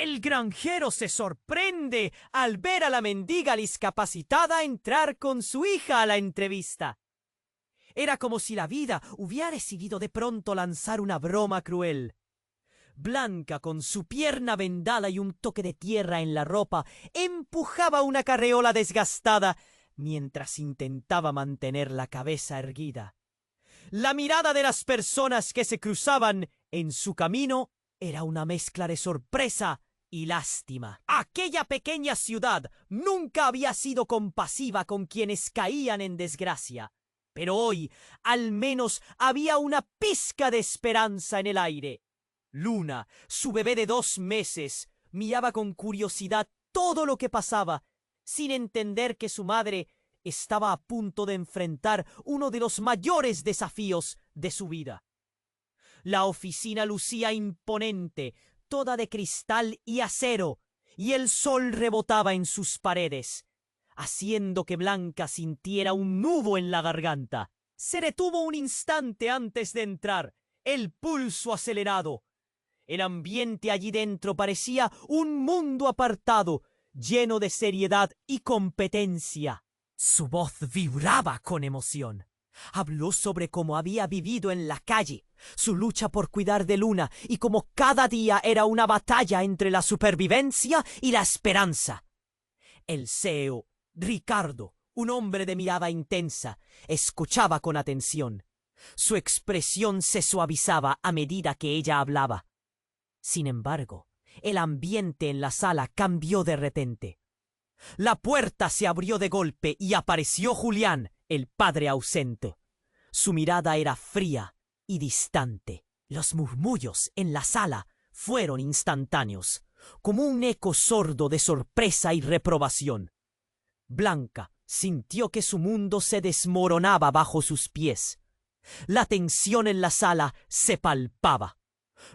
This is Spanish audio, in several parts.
El granjero se sorprende al ver a la mendiga discapacitada entrar con su hija a la entrevista. Era como si la vida hubiera decidido de pronto lanzar una broma cruel. Blanca, con su pierna vendada y un toque de tierra en la ropa, empujaba una carreola desgastada mientras intentaba mantener la cabeza erguida. La mirada de las personas que se cruzaban en su camino era una mezcla de sorpresa y lástima. Aquella pequeña ciudad nunca había sido compasiva con quienes caían en desgracia, pero hoy al menos había una pizca de esperanza en el aire. Luna, su bebé de 2 meses, miraba con curiosidad todo lo que pasaba, sin entender que su madre estaba a punto de enfrentar uno de los mayores desafíos de su vida. La oficina lucía imponente, toda de cristal y acero, y el sol rebotaba en sus paredes, haciendo que Blanca sintiera un nudo en la garganta. Se detuvo un instante antes de entrar, el pulso acelerado. El ambiente allí dentro parecía un mundo apartado, lleno de seriedad y competencia. Su voz vibraba con emoción. Habló sobre cómo había vivido en la calle, su lucha por cuidar de Luna y cómo cada día era una batalla entre la supervivencia y la esperanza. El CEO, Ricardo, un hombre de mirada intensa, escuchaba con atención. Su expresión se suavizaba a medida que ella hablaba. Sin embargo, el ambiente en la sala cambió de repente. La puerta se abrió de golpe y apareció Julián, el padre ausente. Su mirada era fría y distante. Los murmullos en la sala fueron instantáneos, como un eco sordo de sorpresa y reprobación. Blanca sintió que su mundo se desmoronaba bajo sus pies. La tensión en la sala se palpaba.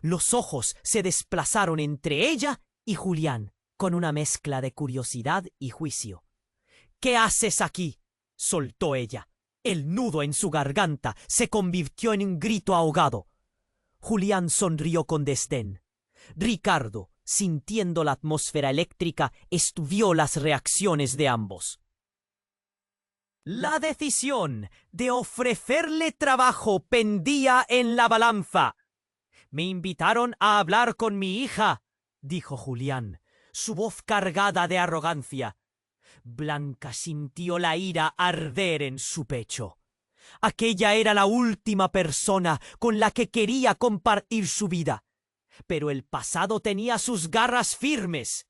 Los ojos se desplazaron entre ella y Julián, con una mezcla de curiosidad y juicio. «¿Qué haces aquí?», soltó ella. El nudo en su garganta se convirtió en un grito ahogado. Julián sonrió con desdén. Ricardo, sintiendo la atmósfera eléctrica, estudió las reacciones de ambos. La decisión de ofrecerle trabajo pendía en la balanza. «Me invitaron a hablar con mi hija», dijo Julián, su voz cargada de arrogancia. Blanca sintió la ira arder en su pecho. Aquella era la última persona con la que quería compartir su vida, pero el pasado tenía sus garras firmes.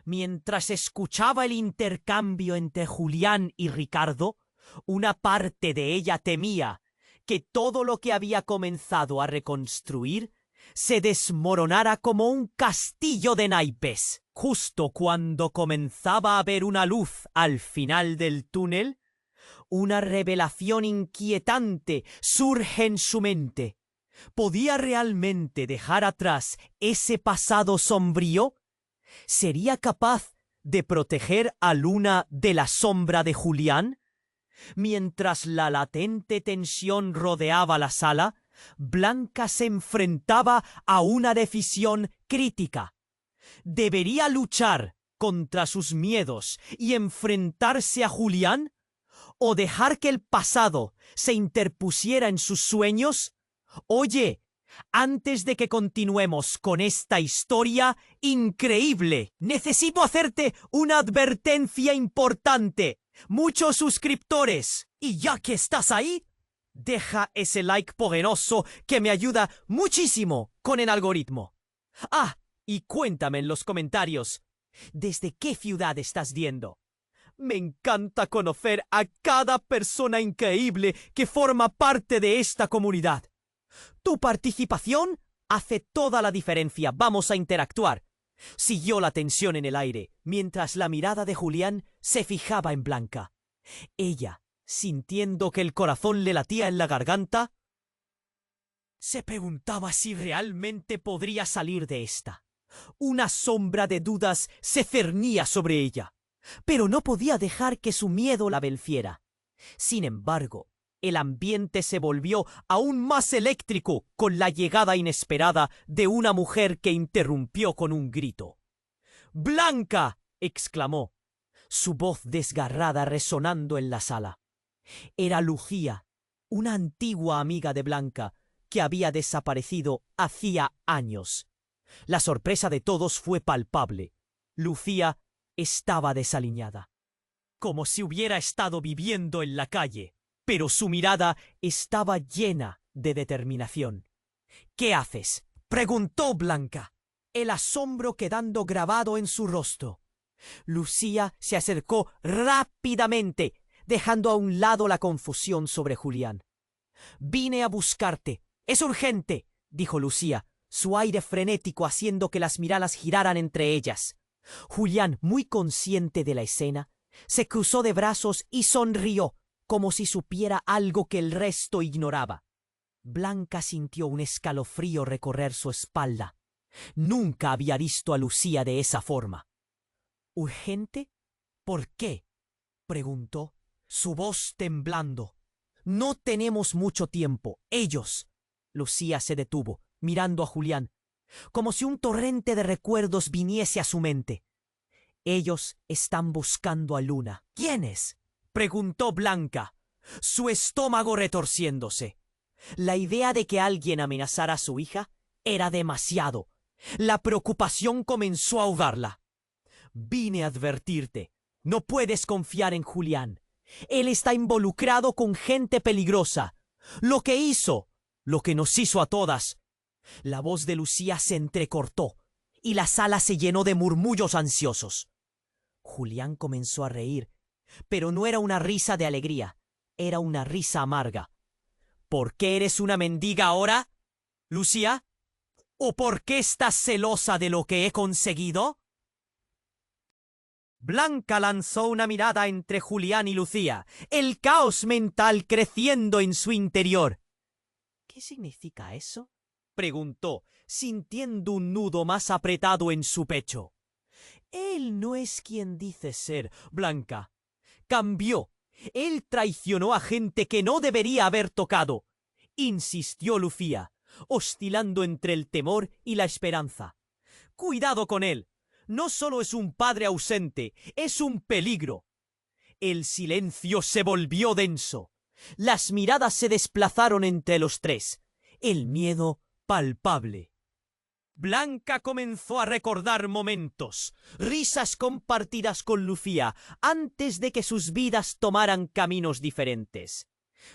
Mientras escuchaba el intercambio entre Julián y Ricardo, una parte de ella temía que todo lo que había comenzado a reconstruir se desmoronara como un castillo de naipes. Justo cuando comenzaba a ver una luz al final del túnel, una revelación inquietante surge en su mente. ¿Podía realmente dejar atrás ese pasado sombrío? ¿Sería capaz de proteger a Luna de la sombra de Julián? Mientras la latente tensión rodeaba la sala, Blanca se enfrentaba a una decisión crítica. ¿Debería luchar contra sus miedos y enfrentarse a Julián? ¿O dejar que el pasado se interpusiera en sus sueños? Oye, antes de que continuemos con esta historia increíble, necesito hacerte una advertencia importante. Muchos suscriptores. Y ya que estás ahí, deja ese like poderoso que me ayuda muchísimo con el algoritmo. Ah, y cuéntame en los comentarios, ¿desde qué ciudad estás viendo? Me encanta conocer a cada persona increíble que forma parte de esta comunidad. Tu participación hace toda la diferencia. Vamos a interactuar. Siguió la tensión en el aire, mientras la mirada de Julián se fijaba en Blanca. Ella, sintiendo que el corazón le latía en la garganta, se preguntaba si realmente podría salir de esta. Una sombra de dudas se cernía sobre ella, pero no podía dejar que su miedo la venciera. Sin embargo, El ambiente se volvió aún más eléctrico con la llegada inesperada de una mujer que interrumpió con un grito. ¡Blanca!, exclamó, su voz desgarrada resonando en la sala. Era Lucía, una antigua amiga de Blanca, que había desaparecido hacía años. La sorpresa de todos fue palpable. Lucía estaba desaliñada, como si hubiera estado viviendo en la calle, pero su mirada estaba llena de determinación. «¿Qué haces?», preguntó Blanca, el asombro quedando grabado en su rostro. Lucía se acercó rápidamente, dejando a un lado la confusión sobre Julián. «Vine a buscarte. Es urgente», dijo Lucía, su aire frenético haciendo que las miradas giraran entre ellas. Julián, muy consciente de la escena, se cruzó de brazos y sonrió, como si supiera algo que el resto ignoraba. Blanca sintió un escalofrío recorrer su espalda. Nunca había visto a Lucía de esa forma. «¿Urgente? ¿Por qué?», preguntó, su voz temblando. «No tenemos mucho tiempo. Ellos». Lucía se detuvo, mirando a Julián, como si un torrente de recuerdos viniese a su mente. «Ellos están buscando a Luna». «¿Quiénes?», preguntó Blanca, su estómago retorciéndose. La idea de que alguien amenazara a su hija era demasiado. La preocupación comenzó a ahogarla. «Vine a advertirte. No puedes confiar en Julián. Él está involucrado con gente peligrosa. Lo que hizo, lo que nos hizo a todas». La voz de Lucía se entrecortó y la sala se llenó de murmullos ansiosos. Julián comenzó a reír, pero no era una risa de alegría, era una risa amarga. «¿Por qué eres una mendiga ahora, Lucía? ¿O por qué estás celosa de lo que he conseguido?». Blanca lanzó una mirada entre Julián y Lucía, el caos mental creciendo en su interior. «¿Qué significa eso?», preguntó, sintiendo un nudo más apretado en su pecho. «Él no es quien dice ser, Blanca. Cambió. Él traicionó a gente que no debería haber tocado», insistió Lucía, oscilando entre el temor y la esperanza. «Cuidado con él. No solo es un padre ausente, es un peligro». El silencio se volvió denso. Las miradas se desplazaron entre los tres. El miedo palpable. Blanca comenzó a recordar momentos, risas compartidas con Lucía, antes de que sus vidas tomaran caminos diferentes.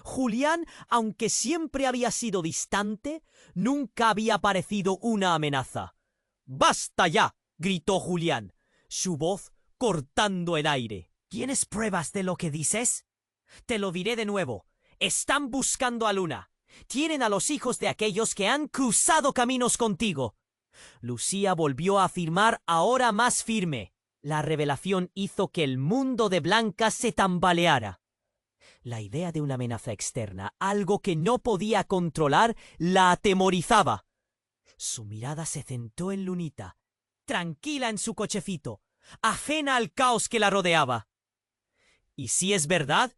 Julián, aunque siempre había sido distante, nunca había parecido una amenaza. «¡Basta ya!», gritó Julián, su voz cortando el aire. «¿Tienes pruebas de lo que dices?». «Te lo diré de nuevo. Están buscando a Luna. Tienen a los hijos de aquellos que han cruzado caminos contigo». Lucía volvió a afirmar ahora más firme. La revelación hizo que el mundo de Blanca se tambaleara. La idea de una amenaza externa, algo que no podía controlar, la atemorizaba. Su mirada se centró en Lunita, tranquila en su cochecito, ajena al caos que la rodeaba. «¿Y si es verdad?»,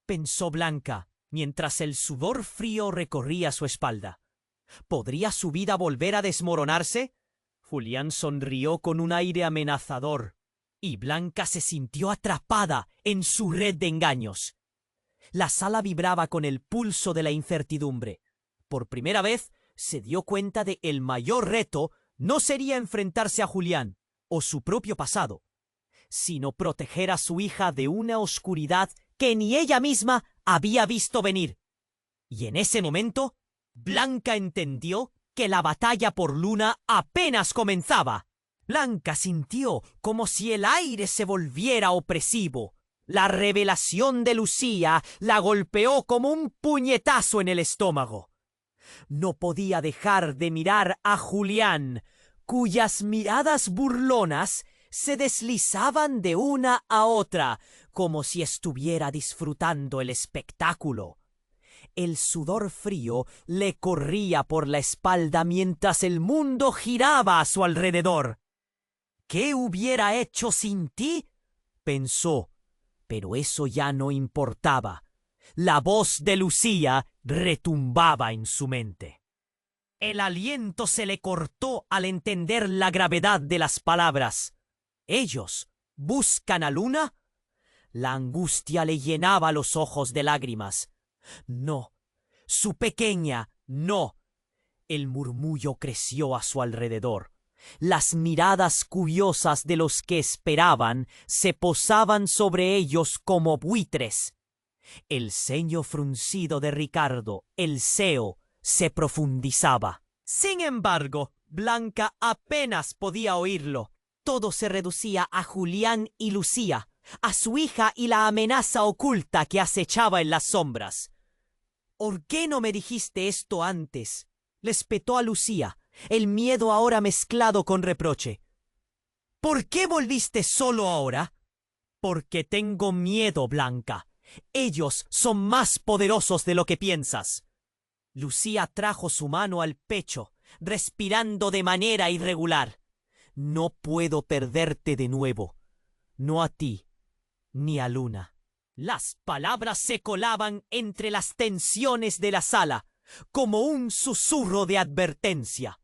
pensó Blanca, mientras el sudor frío recorría su espalda. ¿Podría su vida volver a desmoronarse? Julián sonrió con un aire amenazador, y Blanca se sintió atrapada en su red de engaños. La sala vibraba con el pulso de la incertidumbre. Por primera vez se dio cuenta de que el mayor reto no sería enfrentarse a Julián o su propio pasado, sino proteger a su hija de una oscuridad que ni ella misma había visto venir. Y en ese momento, Blanca entendió que la batalla por Luna apenas comenzaba. Blanca sintió como si el aire se volviera opresivo. La revelación de Lucía la golpeó como un puñetazo en el estómago. No podía dejar de mirar a Julián, cuyas miradas burlonas se deslizaban de una a otra, como si estuviera disfrutando el espectáculo. El sudor frío le corría por la espalda mientras el mundo giraba a su alrededor. «¿Qué hubiera hecho sin ti?», pensó, pero eso ya no importaba. La voz de Lucía retumbaba en su mente. El aliento se le cortó al entender la gravedad de las palabras. ¿Ellos buscan a Luna? La angustia le llenaba los ojos de lágrimas. No, su pequeña, no. El murmullo creció a su alrededor. Las miradas curiosas de los que esperaban se posaban sobre ellos como buitres. El ceño fruncido de Ricardo, el CEO, se profundizaba. Sin embargo, Blanca apenas podía oírlo. Todo se reducía a Julián y Lucía, a su hija y la amenaza oculta que acechaba en las sombras. ¿Por qué no me dijiste esto antes?, le espetó a Lucía, el miedo ahora mezclado con reproche. ¿Por qué volviste solo ahora? Porque tengo miedo, Blanca. Ellos son más poderosos de lo que piensas. Lucía trajo su mano al pecho, respirando de manera irregular. No puedo perderte de nuevo. No a ti, ni a Luna. Las palabras se colaban entre las tensiones de la sala, como un susurro de advertencia.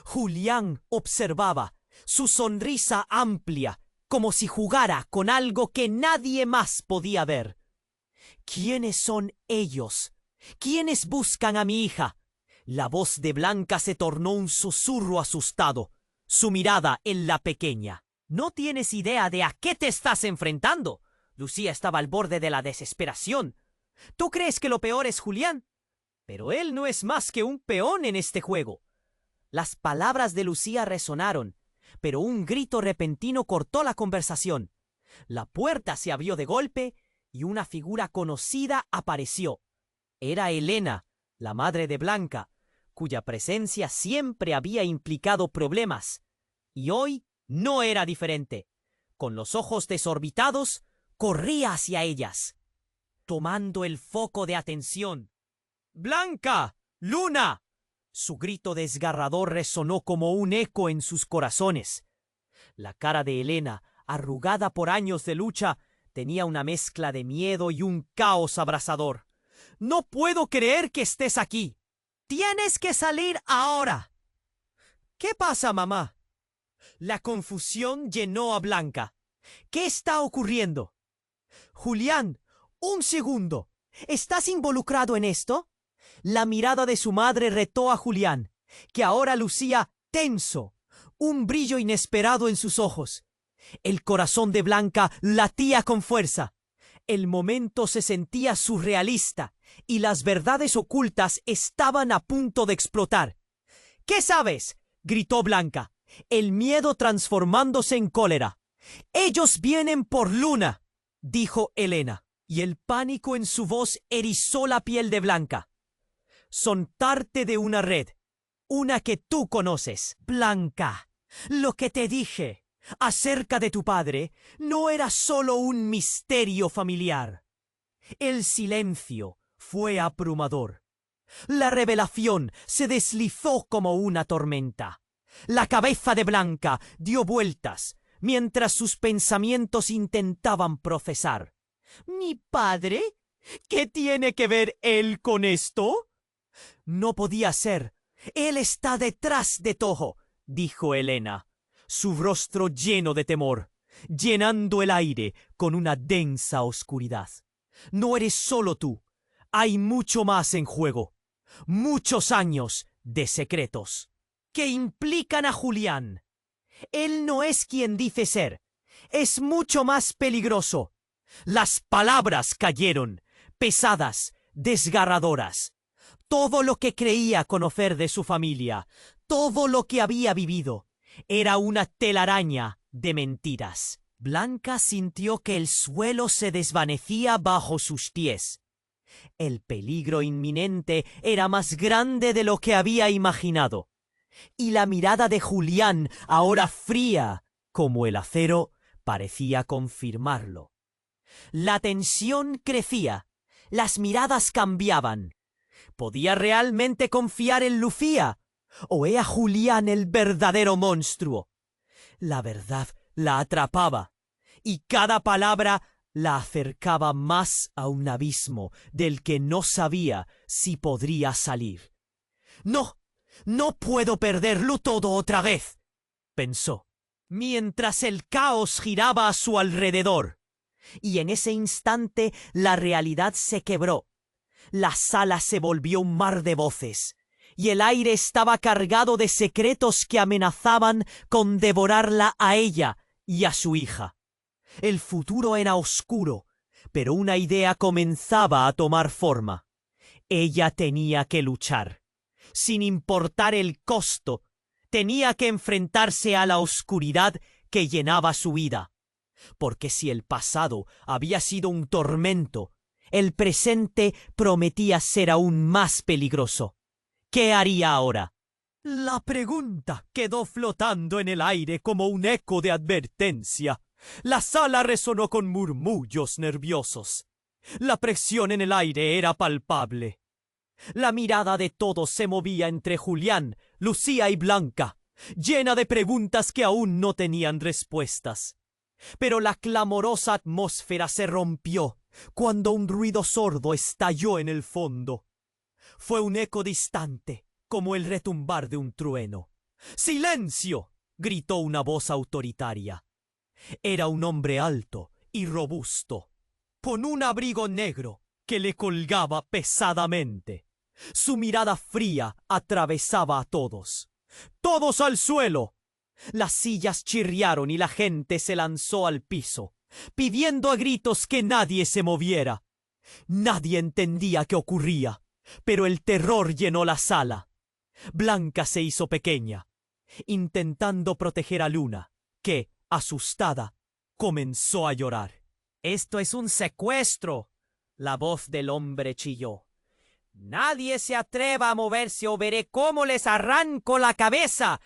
Julián observaba, su sonrisa amplia, como si jugara con algo que nadie más podía ver. ¿Quiénes son ellos? ¿Quiénes buscan a mi hija? La voz de Blanca se tornó un susurro asustado, su mirada en la pequeña. No tienes idea de a qué te estás enfrentando. Lucía estaba al borde de la desesperación. ¿Tú crees que lo peor es Julián? Pero él no es más que un peón en este juego. Las palabras de Lucía resonaron, pero un grito repentino cortó la conversación. La puerta se abrió de golpe y una figura conocida apareció. Era Elena, la madre de Blanca, cuya presencia siempre había implicado problemas. Y hoy no era diferente. Con los ojos desorbitados, corría hacia ellas, tomando el foco de atención. ¡Blanca! ¡Luna! Su grito desgarrador resonó como un eco en sus corazones. La cara de Elena, arrugada por años de lucha, tenía una mezcla de miedo y un caos abrasador. «No puedo creer que estés aquí. Tienes que salir ahora». «¿Qué pasa, mamá?» La confusión llenó a Blanca. «¿Qué está ocurriendo?» «Julián, un segundo. ¿Estás involucrado en esto?» La mirada de su madre retó a Julián, que ahora lucía tenso, un brillo inesperado en sus ojos. El corazón de Blanca latía con fuerza. El momento se sentía surrealista y las verdades ocultas estaban a punto de explotar. «¿Qué sabes?», gritó Blanca, el miedo transformándose en cólera. «Ellos vienen por Luna», dijo Elena, y el pánico en su voz erizó la piel de Blanca. «Son parte de una red, una que tú conoces, Blanca. Lo que te dije acerca de tu padre no era solo un misterio familiar». El silencio fue abrumador. La revelación se deslizó como una tormenta. La cabeza de Blanca dio vueltas, mientras sus pensamientos intentaban procesar. «¿Mi padre? ¿Qué tiene que ver él con esto?» «No podía ser. Él está detrás de todo», dijo Elena, su rostro lleno de temor, llenando el aire con una densa oscuridad. «No eres solo tú. Hay mucho más en juego. Muchos años de secretos que implican a Julián. Él no es quien dice ser. Es mucho más peligroso». Las palabras cayeron, pesadas, desgarradoras. Todo lo que creía conocer de su familia, todo lo que había vivido, era una telaraña de mentiras. Blanca sintió que el suelo se desvanecía bajo sus pies. El peligro inminente era más grande de lo que había imaginado. Y la mirada de Julián, ahora fría como el acero, parecía confirmarlo. La tensión crecía, las miradas cambiaban. ¿Podía realmente confiar en Lucía? ¿O era Julián el verdadero monstruo? La verdad la atrapaba, y cada palabra la acercaba más a un abismo del que no sabía si podría salir. «No, no puedo perderlo todo otra vez», pensó, mientras el caos giraba a su alrededor. Y en ese instante la realidad se quebró. La sala se volvió un mar de voces, y el aire estaba cargado de secretos que amenazaban con devorarla a ella y a su hija. El futuro era oscuro, pero una idea comenzaba a tomar forma. Ella tenía que luchar. Sin importar el costo, tenía que enfrentarse a la oscuridad que llenaba su vida. Porque si el pasado había sido un tormento, el presente prometía ser aún más peligroso. ¿Qué haría ahora? La pregunta quedó flotando en el aire como un eco de advertencia. La sala resonó con murmullos nerviosos. La presión en el aire era palpable. La mirada de todos se movía entre Julián, Lucía y Blanca, llena de preguntas que aún no tenían respuestas. Pero la clamorosa atmósfera se rompió cuando un ruido sordo estalló en el fondo. Fue un eco distante, como el retumbar de un trueno. ¡Silencio!, gritó una voz autoritaria. Era un hombre alto y robusto, con un abrigo negro que le colgaba pesadamente. Su mirada fría atravesaba a todos. ¡Todos al suelo! Las sillas chirriaron y la gente se lanzó al piso, pidiendo a gritos que nadie se moviera. Nadie entendía qué ocurría, pero el terror llenó la sala. Blanca se hizo pequeña, intentando proteger a Luna, que, asustada, comenzó a llorar. «Esto es un secuestro», la voz del hombre chilló. «Nadie se atreva a moverse o veré cómo les arranco la cabeza».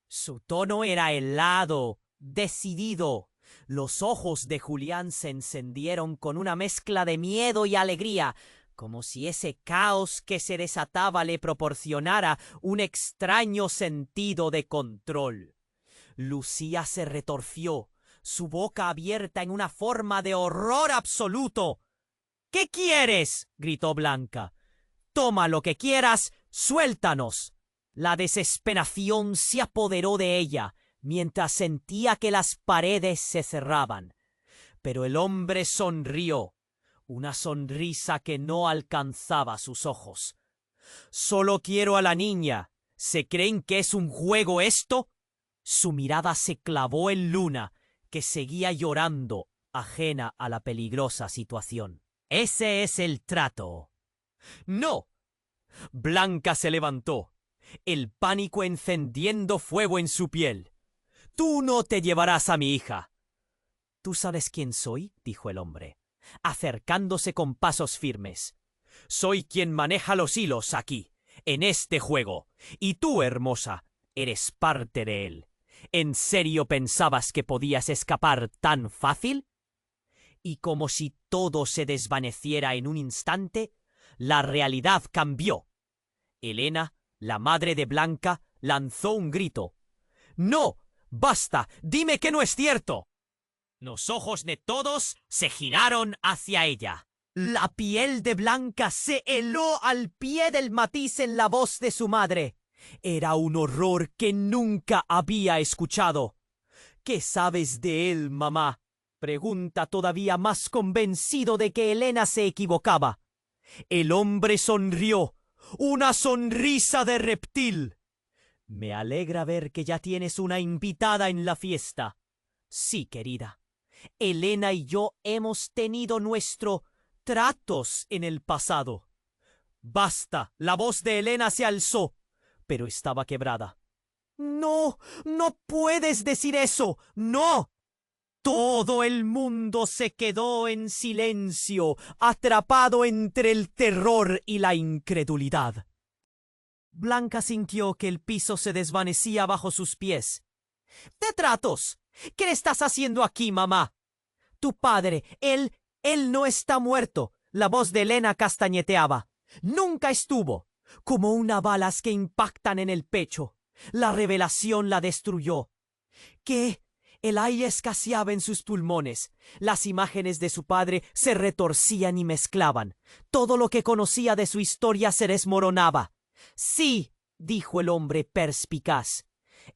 Su tono era helado, decidido. Los ojos de Julián se encendieron con una mezcla de miedo y alegría, como si ese caos que se desataba le proporcionara un extraño sentido de control. Lucía se retorció, su boca abierta en una forma de horror absoluto. «¿Qué quieres?», gritó Blanca. «Toma lo que quieras, suéltanos». La desesperación se apoderó de ella, mientras sentía que las paredes se cerraban. Pero el hombre sonrió, una sonrisa que no alcanzaba sus ojos. «Solo quiero a la niña. ¿Se creen que es un juego esto?». Su mirada se clavó en Luna, que seguía llorando, ajena a la peligrosa situación. «Ese es el trato». «No». Blanca se levantó, el pánico encendiendo fuego en su piel. «Tú no te llevarás a mi hija». «¿Tú sabes quién soy?», dijo el hombre, acercándose con pasos firmes. «Soy quien maneja los hilos aquí, en este juego, y tú, hermosa, eres parte de él. ¿En serio pensabas que podías escapar tan fácil?». Y como si todo se desvaneciera en un instante, la realidad cambió. Elena, la madre de Blanca, lanzó un grito. «¡No! ¡Basta! ¡Dime que no es cierto!». Los ojos de todos se giraron hacia ella. La piel de Blanca se heló al pie del matiz en la voz de su madre. Era un horror que nunca había escuchado. «¿Qué sabes de él, mamá?», pregunta todavía más convencido de que Elena se equivocaba. El hombre sonrió, una sonrisa de reptil. «Me alegra ver que ya tienes una invitada en la fiesta». «Sí, querida. Elena y yo hemos tenido nuestros tratos en el pasado». «Basta». La voz de Elena se alzó, pero estaba quebrada. «No, no puedes decir eso. ¡No!». Todo el mundo se quedó en silencio, atrapado entre el terror y la incredulidad. Blanca sintió que el piso se desvanecía bajo sus pies. «¿De tratos? ¿Qué estás haciendo aquí, mamá?». «Tu padre, él no está muerto». La voz de Elena castañeteaba. «Nunca estuvo». Como unas balas que impactan en el pecho. La revelación la destruyó. «¿Qué? El aire escaseaba en sus pulmones. Las imágenes de su padre se retorcían y mezclaban. Todo lo que conocía de su historia se desmoronaba. Sí, dijo el hombre perspicaz.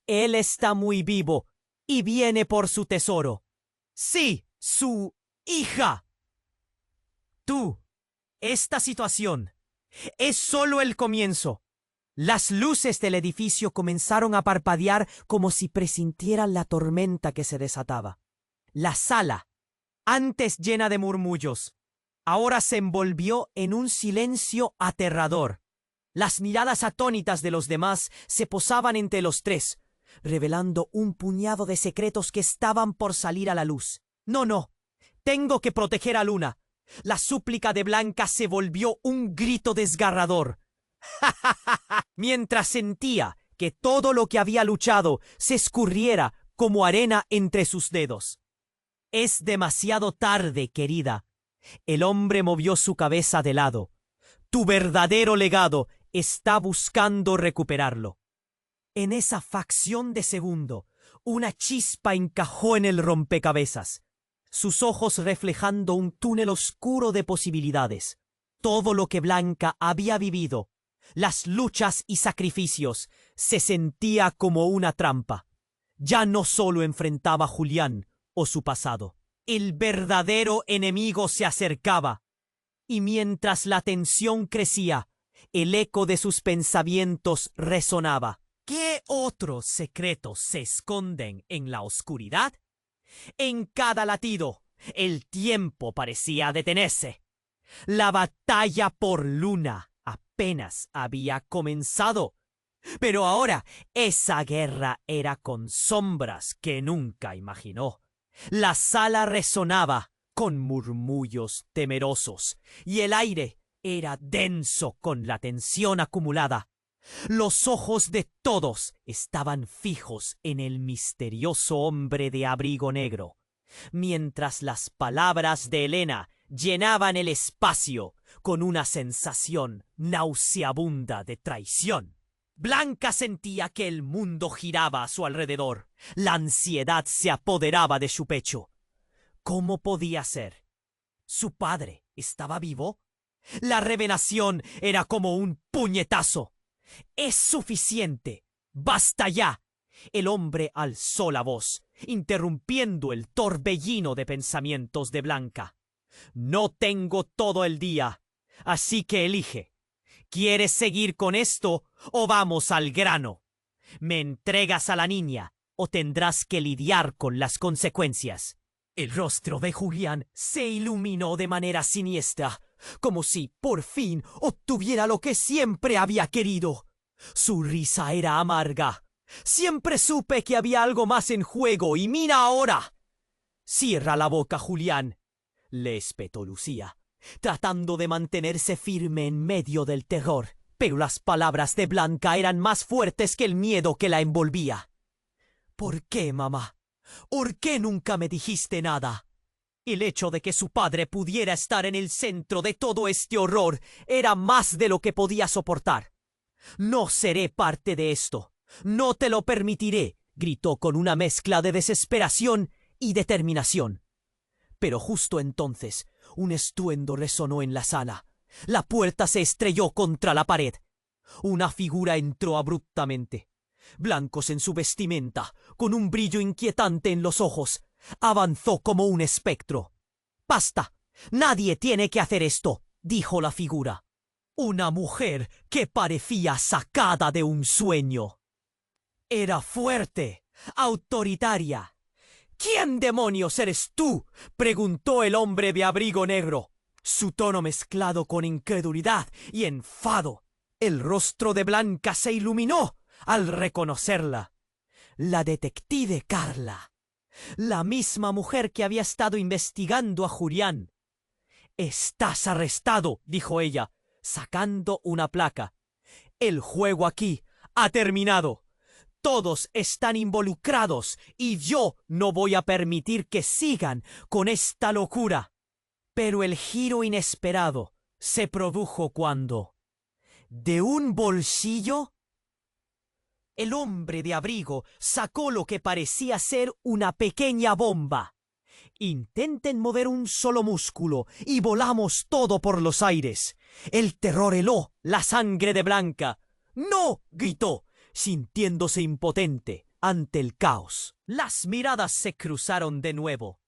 Él está muy vivo y viene por su tesoro. Sí, su hija. Tú, esta situación es solo el comienzo. Las luces del edificio comenzaron a parpadear como si presintieran la tormenta que se desataba. La sala, antes llena de murmullos, ahora se envolvió en un silencio aterrador. Las miradas atónitas de los demás se posaban entre los tres, revelando un puñado de secretos que estaban por salir a la luz. No, tengo que proteger a Luna. La súplica de Blanca se volvió un grito desgarrador. Mientras sentía que todo lo que había luchado se escurriera como arena entre sus dedos. Es demasiado tarde, querida. El hombre movió su cabeza de lado. Tu verdadero legado está buscando recuperarlo. En esa facción de segundo, una chispa encajó en el rompecabezas, sus ojos reflejando un túnel oscuro de posibilidades. Todo lo que Blanca había vivido, las luchas y sacrificios, se sentía como una trampa. Ya no solo enfrentaba a Julián o su pasado. El verdadero enemigo se acercaba. Y mientras la tensión crecía, el eco de sus pensamientos resonaba. ¿Qué otros secretos se esconden en la oscuridad? En cada latido, el tiempo parecía detenerse. La batalla por Luna apenas había comenzado. Pero ahora esa guerra era con sombras que nunca imaginó. La sala resonaba con murmullos temerosos y el aire era denso con la tensión acumulada. Los ojos de todos estaban fijos en el misterioso hombre de abrigo negro, mientras las palabras de Helena llenaban el espacio con una sensación nauseabunda de traición. Blanca sentía que el mundo giraba a su alrededor. La ansiedad se apoderaba de su pecho. ¿Cómo podía ser? ¿Su padre estaba vivo? La revelación era como un puñetazo. ¡Es suficiente! ¡Basta ya! El hombre alzó la voz, interrumpiendo el torbellino de pensamientos de Blanca. No tengo todo el día, así que elige. ¿Quieres seguir con esto o vamos al grano? ¿Me entregas a la niña o tendrás que lidiar con las consecuencias? El rostro de Julián se iluminó de manera siniestra, como si por fin obtuviera lo que siempre había querido. Su risa era amarga. Siempre supe que había algo más en juego y mira ahora. Cierra la boca, Julián, le espetó Lucía, tratando de mantenerse firme en medio del terror. Pero las palabras de Blanca eran más fuertes que el miedo que la envolvía. ¿Por qué, mamá? ¿Por qué nunca me dijiste nada? El hecho de que su padre pudiera estar en el centro de todo este horror era más de lo que podía soportar. No seré parte de esto. No te lo permitiré, gritó con una mezcla de desesperación y determinación. Pero justo entonces, un estruendo resonó en la sala. La puerta se estrelló contra la pared. Una figura entró abruptamente. Blancos en su vestimenta, con un brillo inquietante en los ojos, avanzó como un espectro. «¡Basta! Nadie tiene que hacer esto», dijo la figura. Una mujer que parecía sacada de un sueño. Era fuerte, autoritaria. «¿Quién demonios eres tú?», preguntó el hombre de abrigo negro, su tono mezclado con incredulidad y enfado. El rostro de Blanca se iluminó al reconocerla. La detective Carla, la misma mujer que había estado investigando a Julián. «Estás arrestado», dijo ella, sacando una placa. «El juego aquí ha terminado. Todos están involucrados y yo no voy a permitir que sigan con esta locura». Pero el giro inesperado se produjo cuando, de un bolsillo, El hombre de abrigo sacó lo que parecía ser una pequeña bomba. Intenten mover un solo músculo y volamos todo por los aires. El terror heló la sangre de Blanca. ¡No! Gritó, sintiéndose impotente ante el caos. Las miradas se cruzaron de nuevo.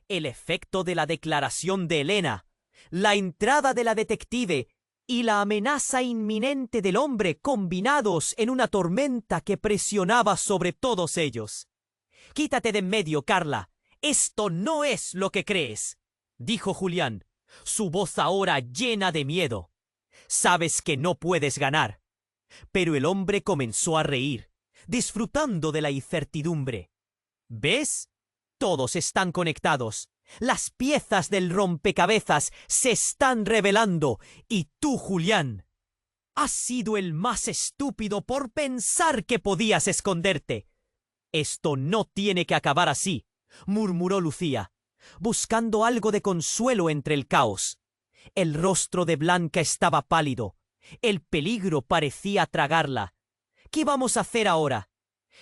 El efecto de la declaración de Elena, la entrada de la detective y la amenaza inminente del hombre combinados en una tormenta que presionaba sobre todos ellos. «Quítate de en medio, Carla. Esto no es lo que crees», dijo Julián, su voz ahora llena de miedo. «Sabes que no puedes ganar». Pero el hombre comenzó a reír, disfrutando de la incertidumbre. «¿Ves? Todos están conectados. Las piezas del rompecabezas se están revelando. Y tú, Julián, has sido el más estúpido por pensar que podías esconderte». «Esto no tiene que acabar así», murmuró Lucía, buscando algo de consuelo entre el caos. El rostro de Blanca estaba pálido. El peligro parecía tragarla. «¿Qué vamos a hacer ahora?».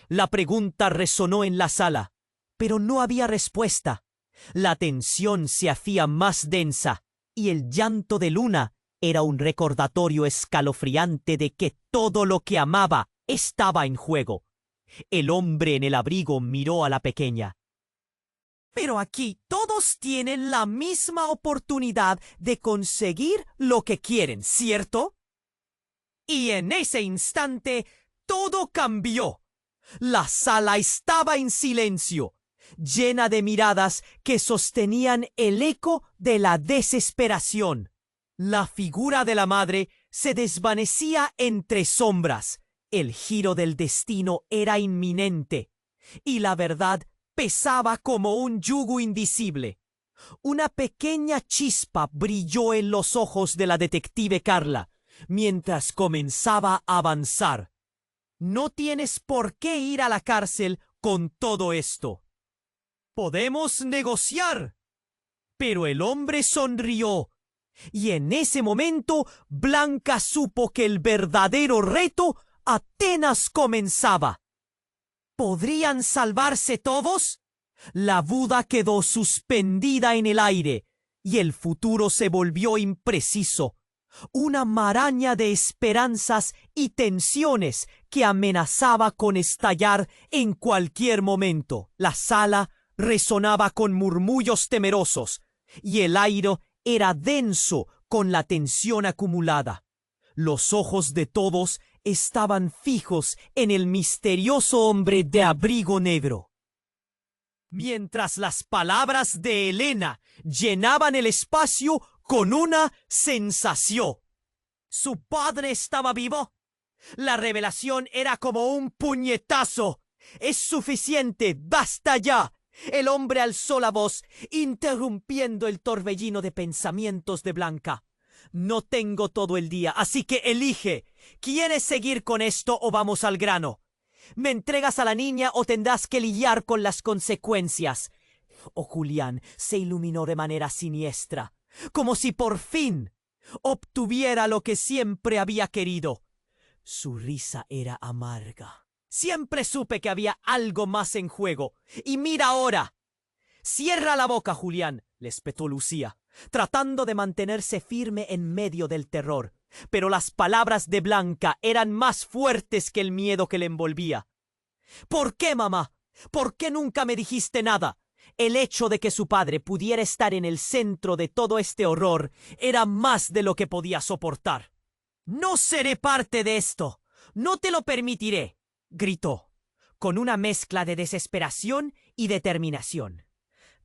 La pregunta resonó en la sala, pero no había respuesta. La tensión se hacía más densa, y el llanto de Luna era un recordatorio escalofriante de que todo lo que amaba estaba en juego. El hombre en el abrigo miró a la pequeña. «Pero aquí todos tienen la misma oportunidad de conseguir lo que quieren, ¿cierto?». Y en ese instante todo cambió. La sala estaba en silencio, llena de miradas que sostenían el eco de la desesperación. La figura de la madre se desvanecía entre sombras. El giro del destino era inminente, y la verdad pesaba como un yugo invisible. Una pequeña chispa brilló en los ojos de la detective Carla, mientras comenzaba a avanzar. «No tienes por qué ir a la cárcel con todo esto. Podemos negociar». Pero el hombre sonrió, y en ese momento Blanca supo que el verdadero reto apenas comenzaba. ¿Podrían salvarse todos? La Buda quedó suspendida en el aire, y el futuro se volvió impreciso. Una maraña de esperanzas y tensiones que amenazaba con estallar en cualquier momento. La sala resonaba con murmullos temerosos, y el aire era denso con la tensión acumulada. Los ojos de todos estaban fijos en el misterioso hombre de abrigo negro. Mientras las palabras de Elena llenaban el espacio con una sensación. ¿Su padre estaba vivo? La revelación era como un puñetazo. «Es suficiente, basta ya». El hombre alzó la voz, interrumpiendo el torbellino de pensamientos de Blanca. «No tengo todo el día, así que elige. ¿Quieres seguir con esto o vamos al grano? ¿Me entregas a la niña o tendrás que lidiar con las consecuencias?» Oh, Julián se iluminó de manera siniestra, como si por fin obtuviera lo que siempre había querido. Su risa era amarga. «Siempre supe que había algo más en juego. Y mira ahora». «Cierra la boca, Julián», le espetó Lucía, tratando de mantenerse firme en medio del terror. Pero las palabras de Blanca eran más fuertes que el miedo que le envolvía. «¿Por qué, mamá? ¿Por qué nunca me dijiste nada?». El hecho de que su padre pudiera estar en el centro de todo este horror era más de lo que podía soportar. «No seré parte de esto. No te lo permitiré», gritó, con una mezcla de desesperación y determinación.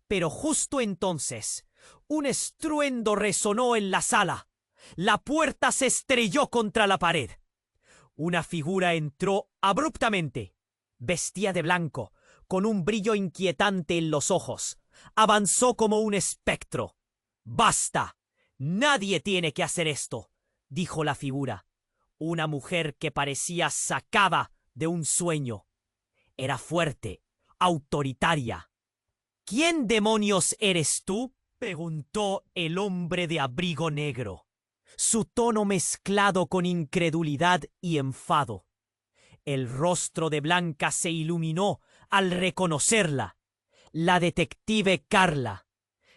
Pero justo entonces, un estruendo resonó en la sala. La puerta se estrelló contra la pared. Una figura entró abruptamente. Vestía de blanco, con un brillo inquietante en los ojos. Avanzó como un espectro. «Basta. Nadie tiene que hacer esto», dijo la figura. Una mujer que parecía sacada de un sueño. Era fuerte, autoritaria. «¿Quién demonios eres tú?», preguntó el hombre de abrigo negro, su tono mezclado con incredulidad y enfado. El rostro de Blanca se iluminó al reconocerla. La detective Carla,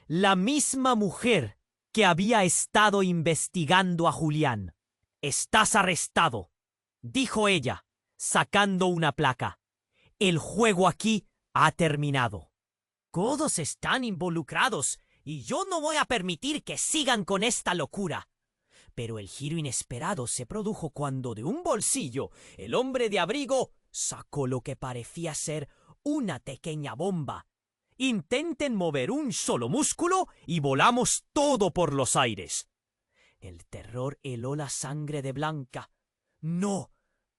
la misma mujer que había estado investigando a Julián. «Estás arrestado», dijo ella, sacando una placa. «El juego aquí ha terminado. Todos están involucrados y yo no voy a permitir que sigan con esta locura». Pero el giro inesperado se produjo cuando de un bolsillo el hombre de abrigo sacó lo que parecía ser una pequeña bomba. «Intenten mover un solo músculo y volamos todo por los aires». El terror heló la sangre de Blanca. «¡No!»,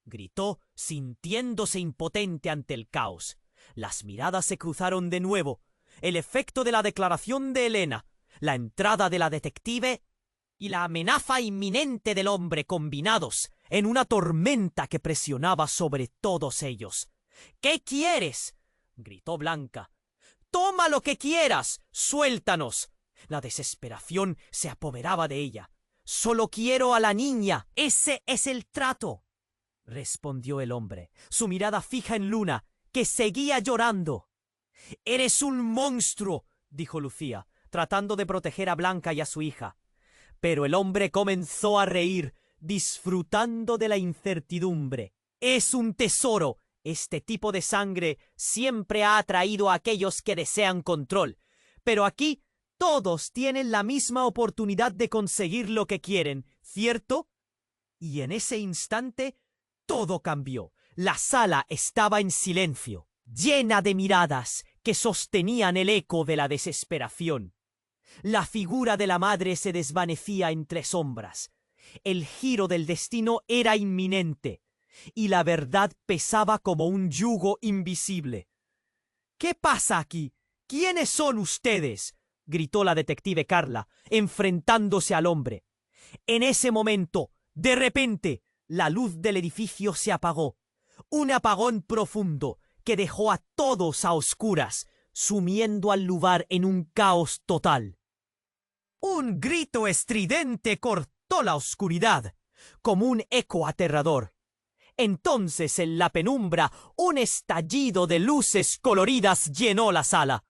gritó, sintiéndose impotente ante el caos. Las miradas se cruzaron de nuevo. El efecto de la declaración de Elena, la entrada de la detective y la amenaza inminente del hombre combinados en una tormenta que presionaba sobre todos ellos. «¿Qué quieres?», gritó Blanca. «Toma lo que quieras, suéltanos». La desesperación se apoderaba de ella. «Solo quiero a la niña. Ese es el trato», respondió el hombre, su mirada fija en Luna, que seguía llorando. «Eres un monstruo», dijo Lucía, tratando de proteger a Blanca y a su hija. Pero el hombre comenzó a reír, disfrutando de la incertidumbre. «Es un tesoro. Este tipo de sangre siempre ha atraído a aquellos que desean control. Pero aquí todos tienen la misma oportunidad de conseguir lo que quieren, ¿cierto?». Y en ese instante todo cambió. La sala estaba en silencio, llena de miradas que sostenían el eco de la desesperación. La figura de la madre se desvanecía entre sombras. El giro del destino era inminente, y la verdad pesaba como un yugo invisible. «¿Qué pasa aquí? ¿Quiénes son ustedes?», gritó la detective Carla, enfrentándose al hombre. En ese momento, de repente, la luz del edificio se apagó. Un apagón profundo que dejó a todos a oscuras, sumiendo al lugar en un caos total. Un grito estridente cortó la oscuridad, como un eco aterrador. Entonces, en la penumbra, un estallido de luces coloridas llenó la sala.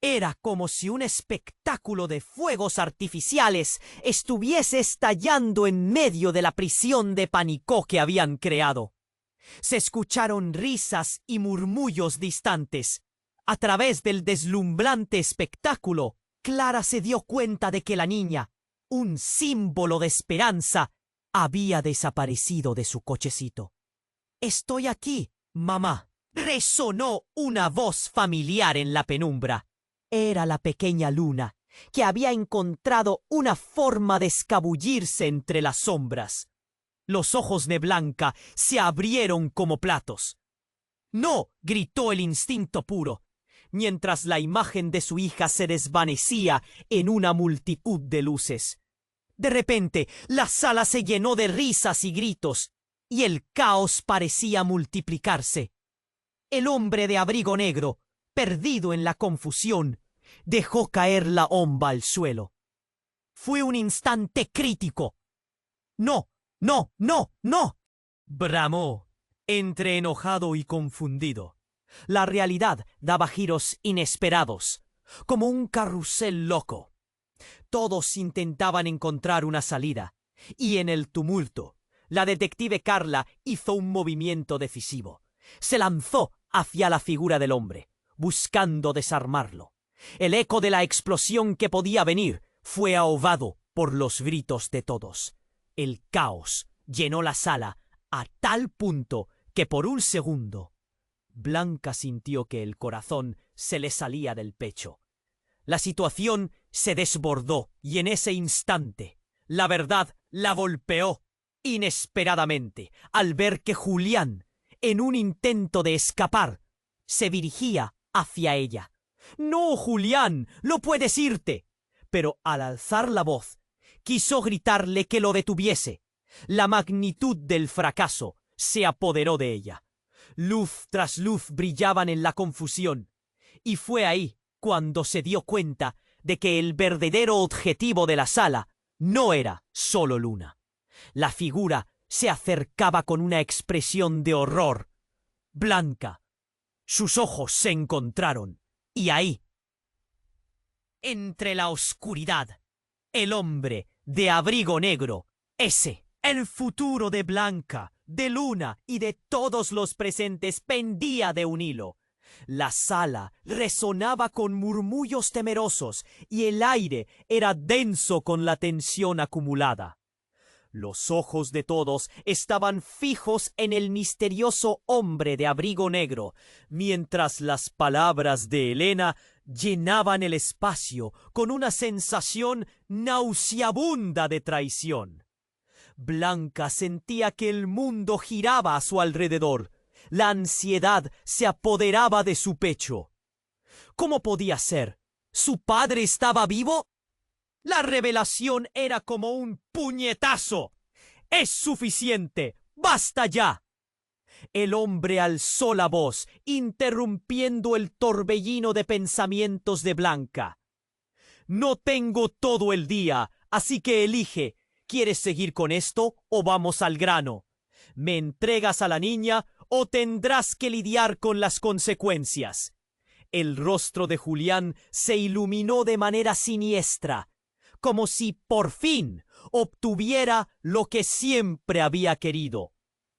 Era como si un espectáculo de fuegos artificiales estuviese estallando en medio de la prisión de pánico que habían creado. Se escucharon risas y murmullos distantes. A través del deslumbrante espectáculo, Clara se dio cuenta de que la niña, un símbolo de esperanza, había desaparecido de su cochecito. «Estoy aquí, mamá», resonó una voz familiar en la penumbra. Era la pequeña Luna, que había encontrado una forma de escabullirse entre las sombras. Los ojos de Blanca se abrieron como platos. «¡No!», gritó el instinto puro, mientras la imagen de su hija se desvanecía en una multitud de luces. De repente, la sala se llenó de risas y gritos, y el caos parecía multiplicarse. El hombre de abrigo negro, perdido en la confusión, dejó caer la bomba al suelo. Fue un instante crítico. «¡No, no, no, no!», bramó, entre enojado y confundido. La realidad daba giros inesperados, como un carrusel loco. Todos intentaban encontrar una salida, y en el tumulto, la detective Carla hizo un movimiento decisivo. Se lanzó hacia la figura del hombre, buscando desarmarlo. El eco de la explosión que podía venir fue ahogado por los gritos de todos. El caos llenó la sala a tal punto que por un segundo Blanca sintió que el corazón se le salía del pecho. La situación se desbordó y en ese instante la verdad la golpeó inesperadamente al ver que Julián, en un intento de escapar, se dirigía hacia ella. «¡No, Julián! ¡No puedes irte!». Pero al alzar la voz, quiso gritarle que lo detuviese. La magnitud del fracaso se apoderó de ella. Luz tras luz brillaban en la confusión, y fue ahí cuando se dio cuenta de que el verdadero objetivo de la sala no era solo Luna. La figura se acercaba con una expresión de horror. Blanca. Sus ojos se encontraron, y ahí, entre la oscuridad, el hombre de abrigo negro, ese, el futuro de Blanca, de Luna y de todos los presentes, pendía de un hilo. La sala resonaba con murmullos temerosos y el aire era denso con la tensión acumulada. Los ojos de todos estaban fijos en el misterioso hombre de abrigo negro, mientras las palabras de Helena llenaban el espacio con una sensación nauseabunda de traición. Blanca sentía que el mundo giraba a su alrededor. La ansiedad se apoderaba de su pecho. ¿Cómo podía ser? ¿Su padre estaba vivo? La revelación era como un puñetazo. ¡Es suficiente! ¡Basta ya! El hombre alzó la voz, interrumpiendo el torbellino de pensamientos de Blanca. No tengo todo el día, así que elige. ¿Quieres seguir con esto o vamos al grano? ¿Me entregas a la niña o tendrás que lidiar con las consecuencias? El rostro de Julián se iluminó de manera siniestra, como si por fin obtuviera lo que siempre había querido.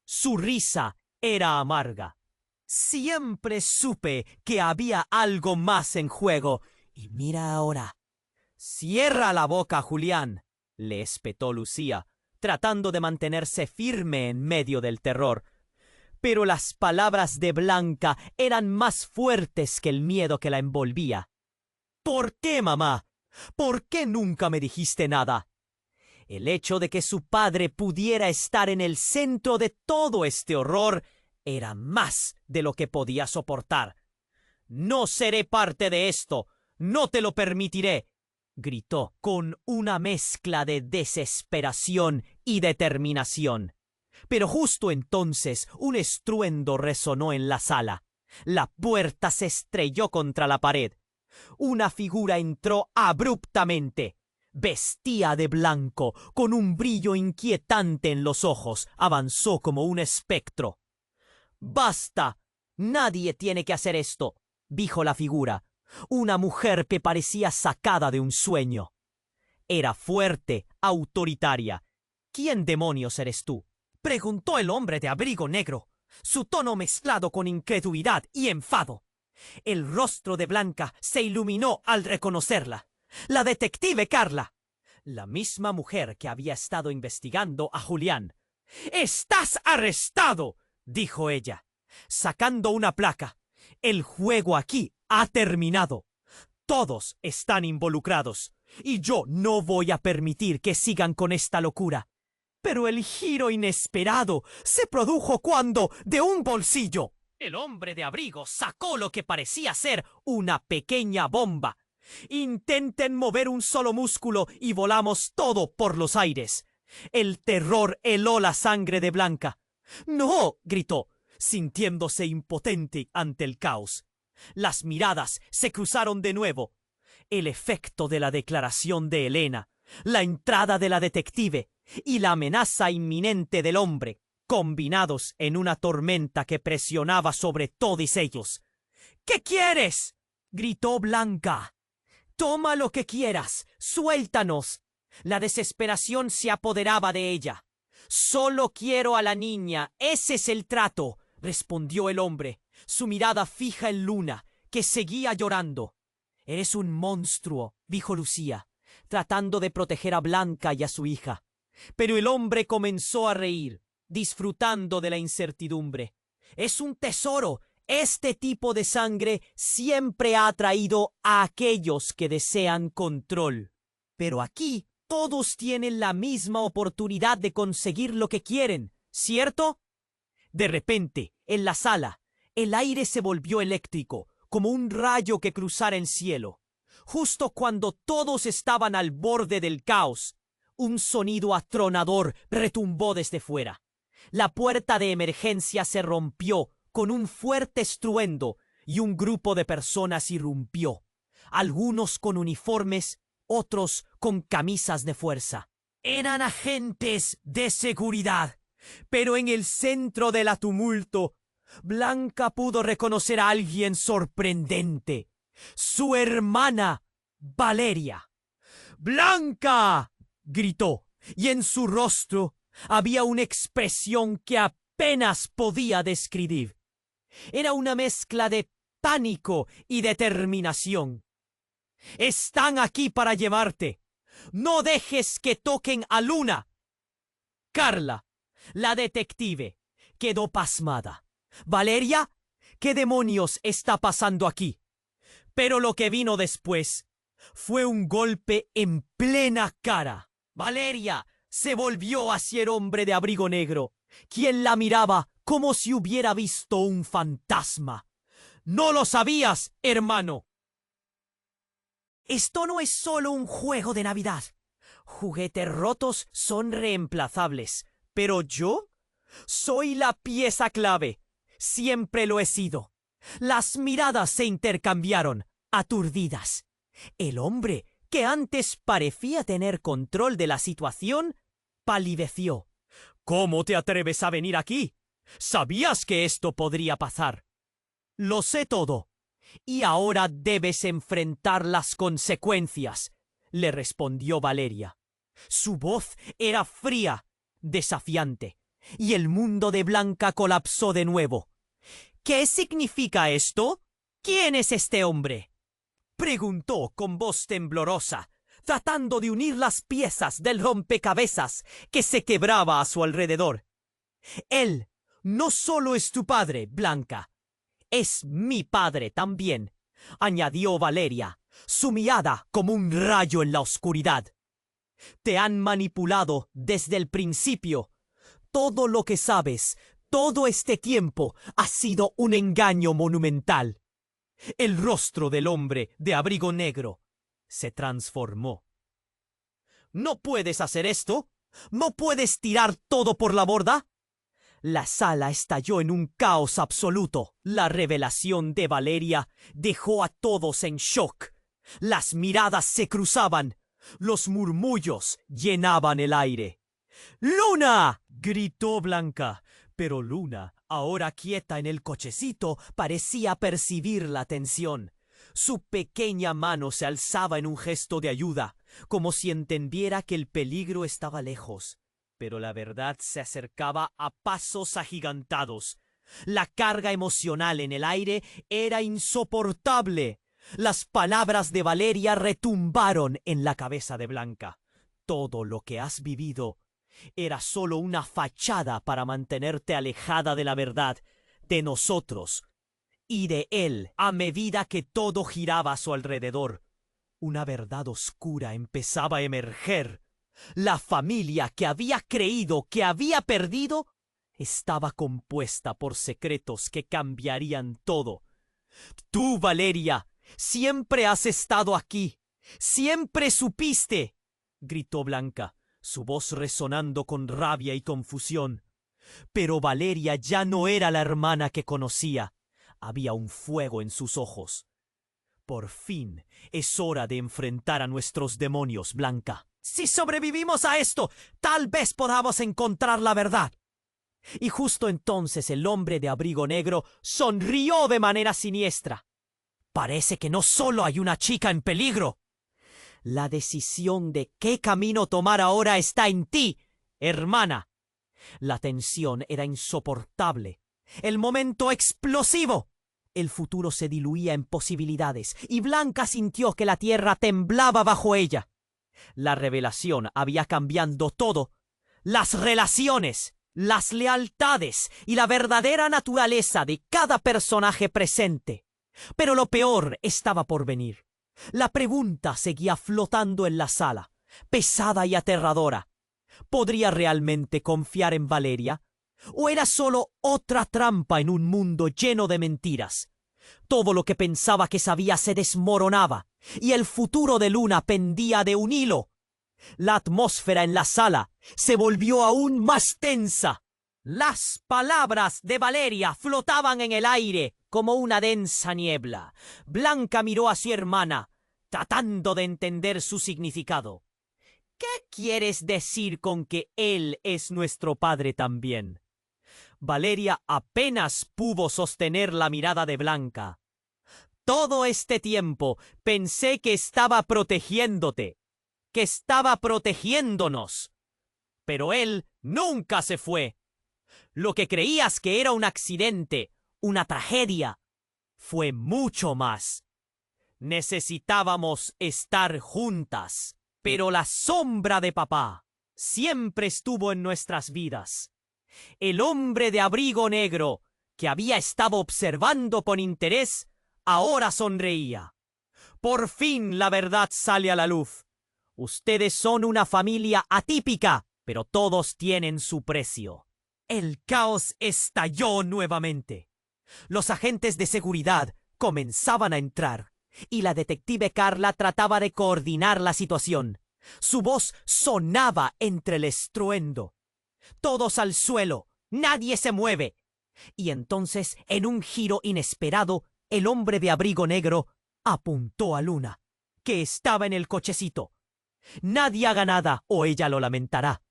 Su risa era amarga. Siempre supe que había algo más en juego, y mira ahora. Cierra la boca, Julián, le espetó Lucía, tratando de mantenerse firme en medio del terror. Pero las palabras de Blanca eran más fuertes que el miedo que la envolvía. ¿Por qué, mamá? ¿Por qué nunca me dijiste nada? El hecho de que su padre pudiera estar en el centro de todo este horror era más de lo que podía soportar. «No seré parte de esto. No te lo permitiré», gritó con una mezcla de desesperación y determinación. Pero justo entonces un estruendo resonó en la sala. La puerta se estrelló contra la pared. Una figura entró abruptamente. Vestía de blanco, con un brillo inquietante en los ojos, avanzó como un espectro. «¡Basta! Nadie tiene que hacer esto», dijo la figura. Una mujer que parecía sacada de un sueño. Era fuerte, autoritaria. «¿Quién demonios eres tú?», preguntó el hombre de abrigo negro, su tono mezclado con incredulidad y enfado. El rostro de Blanca se iluminó al reconocerla. La detective Carla, la misma mujer que había estado investigando a Julián. «¡Estás arrestado!», dijo ella, sacando una placa. «El juego aquí ha terminado. Todos están involucrados, y yo no voy a permitir que sigan con esta locura». Pero el giro inesperado se produjo cuando, de un bolsillo, el hombre de abrigo sacó lo que parecía ser una pequeña bomba. «Intenten mover un solo músculo y volamos todo por los aires». El terror heló la sangre de Blanca. «¡No!», gritó, sintiéndose impotente ante el caos. Las miradas se cruzaron de nuevo. El efecto de la declaración de Helena, la entrada de la detective y la amenaza inminente del hombre, combinados en una tormenta que presionaba sobre todos ellos. «¿Qué quieres?», gritó Blanca. «Toma lo que quieras, suéltanos». La desesperación se apoderaba de ella. «Solo quiero a la niña, ese es el trato», respondió el hombre, su mirada fija en Luna, que seguía llorando. «Eres un monstruo», dijo Lucía, tratando de proteger a Blanca y a su hija. Pero el hombre comenzó a reír, disfrutando de la incertidumbre. «Es un tesoro. Este tipo de sangre siempre ha atraído a aquellos que desean control. Pero aquí todos tienen la misma oportunidad de conseguir lo que quieren, ¿cierto?». De repente, en la sala, el aire se volvió eléctrico, como un rayo que cruzara el cielo. Justo cuando todos estaban al borde del caos, un sonido atronador retumbó desde fuera. La puerta de emergencia se rompió con un fuerte estruendo y un grupo de personas irrumpió. Algunos con uniformes, otros con camisas de fuerza. Eran agentes de seguridad. Pero en el centro de la tumulto, Blanca pudo reconocer a alguien sorprendente. Su hermana, Valeria. ¡Blanca!, gritó, y en su rostro había una expresión que apenas podía describir. Era una mezcla de pánico y determinación. Están aquí para llevarte. No dejes que toquen a Luna. Carla, la detective, quedó pasmada. Valeria, ¿qué demonios está pasando aquí? Pero lo que vino después fue un golpe en plena cara. Valeria se volvió hacia el hombre de abrigo negro, quien la miraba como si hubiera visto un fantasma. ¿No lo sabías, hermano? Esto no es solo un juego de Navidad. Juguetes rotos son reemplazables, pero yo soy la pieza clave. Siempre lo he sido. Las miradas se intercambiaron, aturdidas. El hombre, que antes parecía tener control de la situación, palideció. ¿Cómo te atreves a venir aquí? ¿Sabías que esto podría pasar? Lo sé todo. Y ahora debes enfrentar las consecuencias, le respondió Valeria. Su voz era fría, desafiante, y el mundo de Blanca colapsó de nuevo. ¿Qué significa esto? ¿Quién es este hombre?, preguntó con voz temblorosa, tratando de unir las piezas del rompecabezas que se quebraba a su alrededor. Él no solo es tu padre, Blanca, es mi padre también, añadió Valeria, su mirada como un rayo en la oscuridad. Te han manipulado desde el principio. Todo lo que sabes, todo este tiempo, ha sido un engaño monumental. El rostro del hombre de abrigo negro se transformó. ¿No puedes hacer esto? ¿No puedes tirar todo por la borda? La sala estalló en un caos absoluto. La revelación de Valeria dejó a todos en shock. Las miradas se cruzaban. Los murmullos llenaban el aire. ¡Luna!, gritó Blanca. Pero Luna, ahora quieta en el cochecito, parecía percibir la tensión. Su pequeña mano se alzaba en un gesto de ayuda, como si entendiera que el peligro estaba lejos. Pero la verdad se acercaba a pasos agigantados. La carga emocional en el aire era insoportable. Las palabras de Valeria retumbaron en la cabeza de Blanca. Todo lo que has vivido era solo una fachada para mantenerte alejada de la verdad, de nosotros y de él. A medida que todo giraba a su alrededor, una verdad oscura empezaba a emerger. La familia que había creído que había perdido estaba compuesta por secretos que cambiarían todo. Tú, Valeria, siempre has estado aquí. Siempre supiste, gritó Blanca, su voz resonando con rabia y confusión. Pero Valeria ya no era la hermana que conocía. Había un fuego en sus ojos. Por fin es hora de enfrentar a nuestros demonios, Blanca. Si sobrevivimos a esto, tal vez podamos encontrar la verdad. Y justo entonces el hombre de abrigo negro sonrió de manera siniestra. Parece que no solo hay una chica en peligro. La decisión de qué camino tomar ahora está en ti, hermana. La tensión era insoportable. El momento explosivo. El futuro se diluía en posibilidades y Blanca sintió que la tierra temblaba bajo ella. La revelación había cambiado todo. Las relaciones, las lealtades y la verdadera naturaleza de cada personaje presente. Pero lo peor estaba por venir. La pregunta seguía flotando en la sala, pesada y aterradora. ¿Podría realmente confiar en Valeria? ¿O era solo otra trampa en un mundo lleno de mentiras? Todo lo que pensaba que sabía se desmoronaba, y el futuro de Luna pendía de un hilo. La atmósfera en la sala se volvió aún más tensa. Las palabras de Valeria flotaban en el aire como una densa niebla. Blanca miró a su hermana, tratando de entender su significado. ¿Qué quieres decir con que él es nuestro padre también? Valeria apenas pudo sostener la mirada de Blanca. Todo este tiempo pensé que estaba protegiéndote, que estaba protegiéndonos. Pero él nunca se fue. Lo que creías que era un accidente, una tragedia, fue mucho más. Necesitábamos estar juntas, pero la sombra de papá siempre estuvo en nuestras vidas. El hombre de abrigo negro, que había estado observando con interés, ahora sonreía. Por fin la verdad sale a la luz. Ustedes son una familia atípica, pero todos tienen su precio. El caos estalló nuevamente. Los agentes de seguridad comenzaban a entrar, y la detective Carla trataba de coordinar la situación. Su voz sonaba entre el estruendo. Todos al suelo, nadie se mueve. Y entonces, en un giro inesperado, el hombre de abrigo negro apuntó a Luna, que estaba en el cochecito. Nadie haga nada o ella lo lamentará.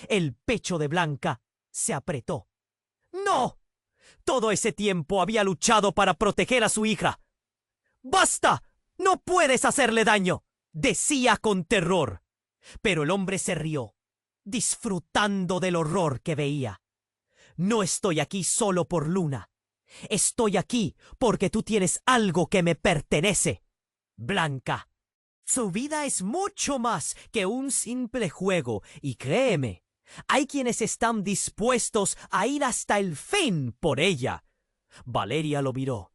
El pecho de Blanca se apretó. ¡No! Todo ese tiempo había luchado para proteger a su hija. ¡Basta! ¡No puedes hacerle daño!, decía con terror. Pero el hombre se rió, disfrutando del horror que veía. No estoy aquí solo por Luna. Estoy aquí porque tú tienes algo que me pertenece, Blanca. Su vida es mucho más que un simple juego, y créeme, hay quienes están dispuestos a ir hasta el fin por ella. Valeria lo miró,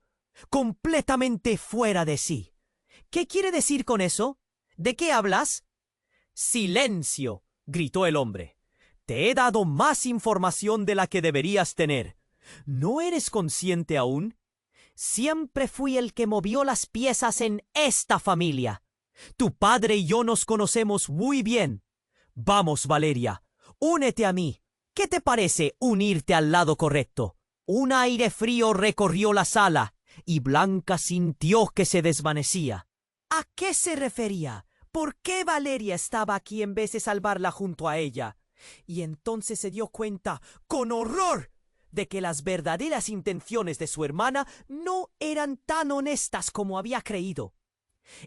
completamente fuera de sí. ¿Qué quiere decir con eso? ¿De qué hablas? ¡Silencio!, gritó el hombre. Te he dado más información de la que deberías tener. ¿No eres consciente aún? Siempre fui el que movió las piezas en esta familia. Tu padre y yo nos conocemos muy bien. Vamos, Valeria, únete a mí. ¿Qué te parece unirte al lado correcto? Un aire frío recorrió la sala y Blanca sintió que se desvanecía. ¿A qué se refería? ¿Por qué Valeria estaba aquí en vez de salvarla junto a ella? Y entonces se dio cuenta, con horror, de que las verdaderas intenciones de su hermana no eran tan honestas como había creído.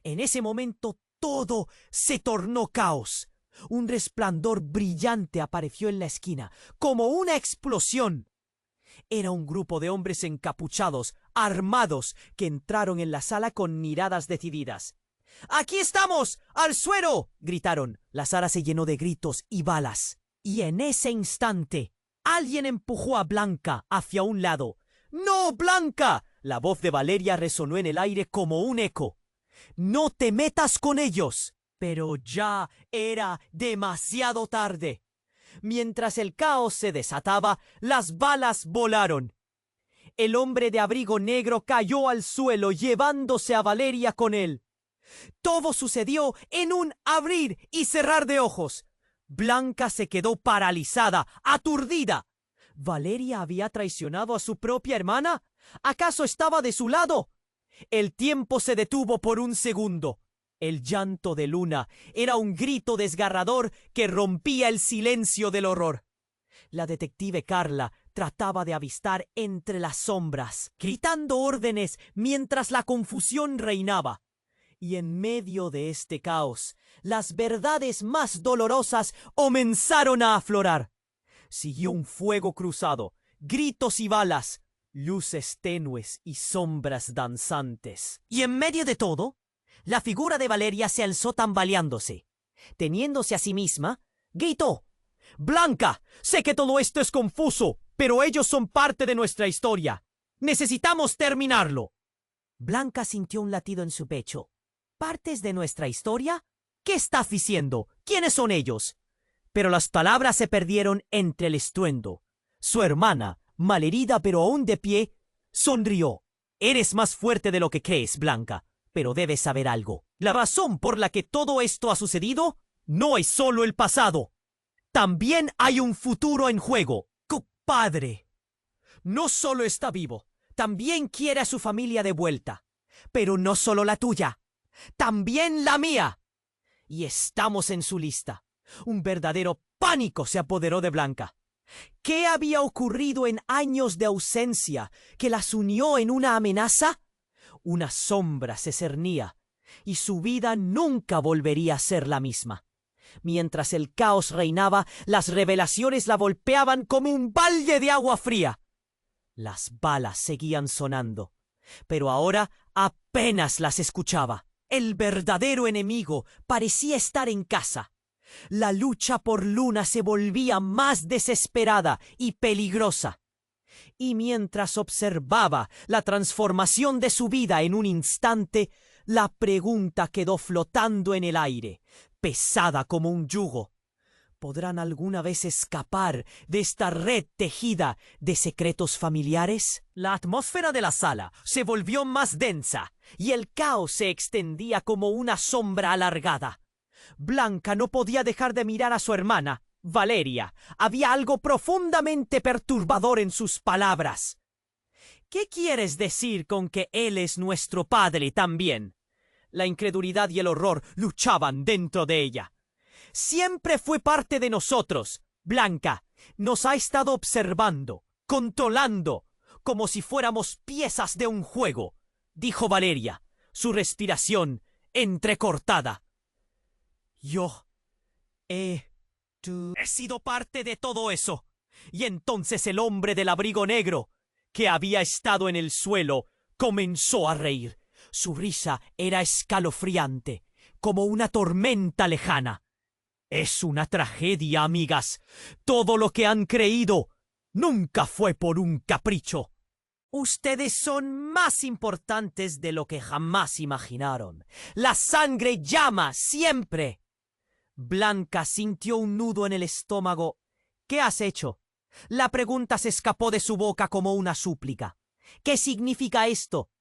En ese momento todo se tornó caos. Un resplandor brillante apareció en la esquina, como una explosión. Era un grupo de hombres encapuchados, armados, que entraron en la sala con miradas decididas. ¡Aquí estamos! ¡Al suelo!, gritaron. La sala se llenó de gritos y balas. Y en ese instante, alguien empujó a Blanca hacia un lado. ¡No, Blanca! La voz de Valeria resonó en el aire como un eco. ¡No te metas con ellos! Pero ya era demasiado tarde. Mientras el caos se desataba, las balas volaron. El hombre de abrigo negro cayó al suelo, llevándose a Valeria con él. Todo sucedió en un abrir y cerrar de ojos. Blanca se quedó paralizada, aturdida. ¿Valeria había traicionado a su propia hermana? ¿Acaso estaba de su lado? El tiempo se detuvo por un segundo. El llanto de Luna era un grito desgarrador que rompía el silencio del horror. La detective Carla trataba de avistar entre las sombras, gritando órdenes mientras la confusión reinaba. Y en medio de este caos, las verdades más dolorosas comenzaron a aflorar. Siguió un fuego cruzado, gritos y balas, luces tenues y sombras danzantes. Y en medio de todo, la figura de Valeria se alzó tambaleándose. Teniéndose a sí misma, gritó: «Blanca, sé que todo esto es confuso, pero ellos son parte de nuestra historia. Necesitamos terminarlo». Blanca sintió un latido en su pecho. ¿Partes de nuestra historia? ¿Qué estás diciendo? ¿Quiénes son ellos? Pero las palabras se perdieron entre el estruendo. Su hermana, malherida pero aún de pie, sonrió. «Eres más fuerte de lo que crees, Blanca, pero debes saber algo. La razón por la que todo esto ha sucedido no es solo el pasado. También hay un futuro en juego. Tu padre no solo está vivo, también quiere a su familia de vuelta. Pero no solo la tuya, también la mía. Y estamos en su lista. Un verdadero pánico se apoderó de Blanca. ¿Qué había ocurrido en años de ausencia que las unió en una amenaza? Una sombra se cernía, y su vida nunca volvería a ser la misma. Mientras el caos reinaba, las revelaciones la golpeaban como un balde de agua fría. Las balas seguían sonando, pero ahora apenas las escuchaba. El verdadero enemigo parecía estar en casa. La lucha por Luna se volvía más desesperada y peligrosa. Y mientras observaba la transformación de su vida en un instante, la pregunta quedó flotando en el aire, pesada como un yugo. ¿Podrán alguna vez escapar de esta red tejida de secretos familiares? La atmósfera de la sala se volvió más densa y el caos se extendía como una sombra alargada. Blanca no podía dejar de mirar a su hermana, Valeria. Había algo profundamente perturbador en sus palabras. ¿Qué quieres decir con que él es nuestro padre también? La incredulidad y el horror luchaban dentro de ella. Siempre fue parte de nosotros. Blanca nos ha estado observando, controlando, como si fuéramos piezas de un juego, dijo Valeria, su respiración entrecortada. Yo he sido parte de todo eso. Y entonces el hombre del abrigo negro, que había estado en el suelo, comenzó a reír. Su risa era escalofriante, como una tormenta lejana. Es una tragedia, amigas. Todo lo que han creído nunca fue por un capricho. Ustedes son más importantes de lo que jamás imaginaron. La sangre llama siempre. Blanca sintió un nudo en el estómago. ¿Qué has hecho? La pregunta se escapó de su boca como una súplica. ¿Qué significa esto?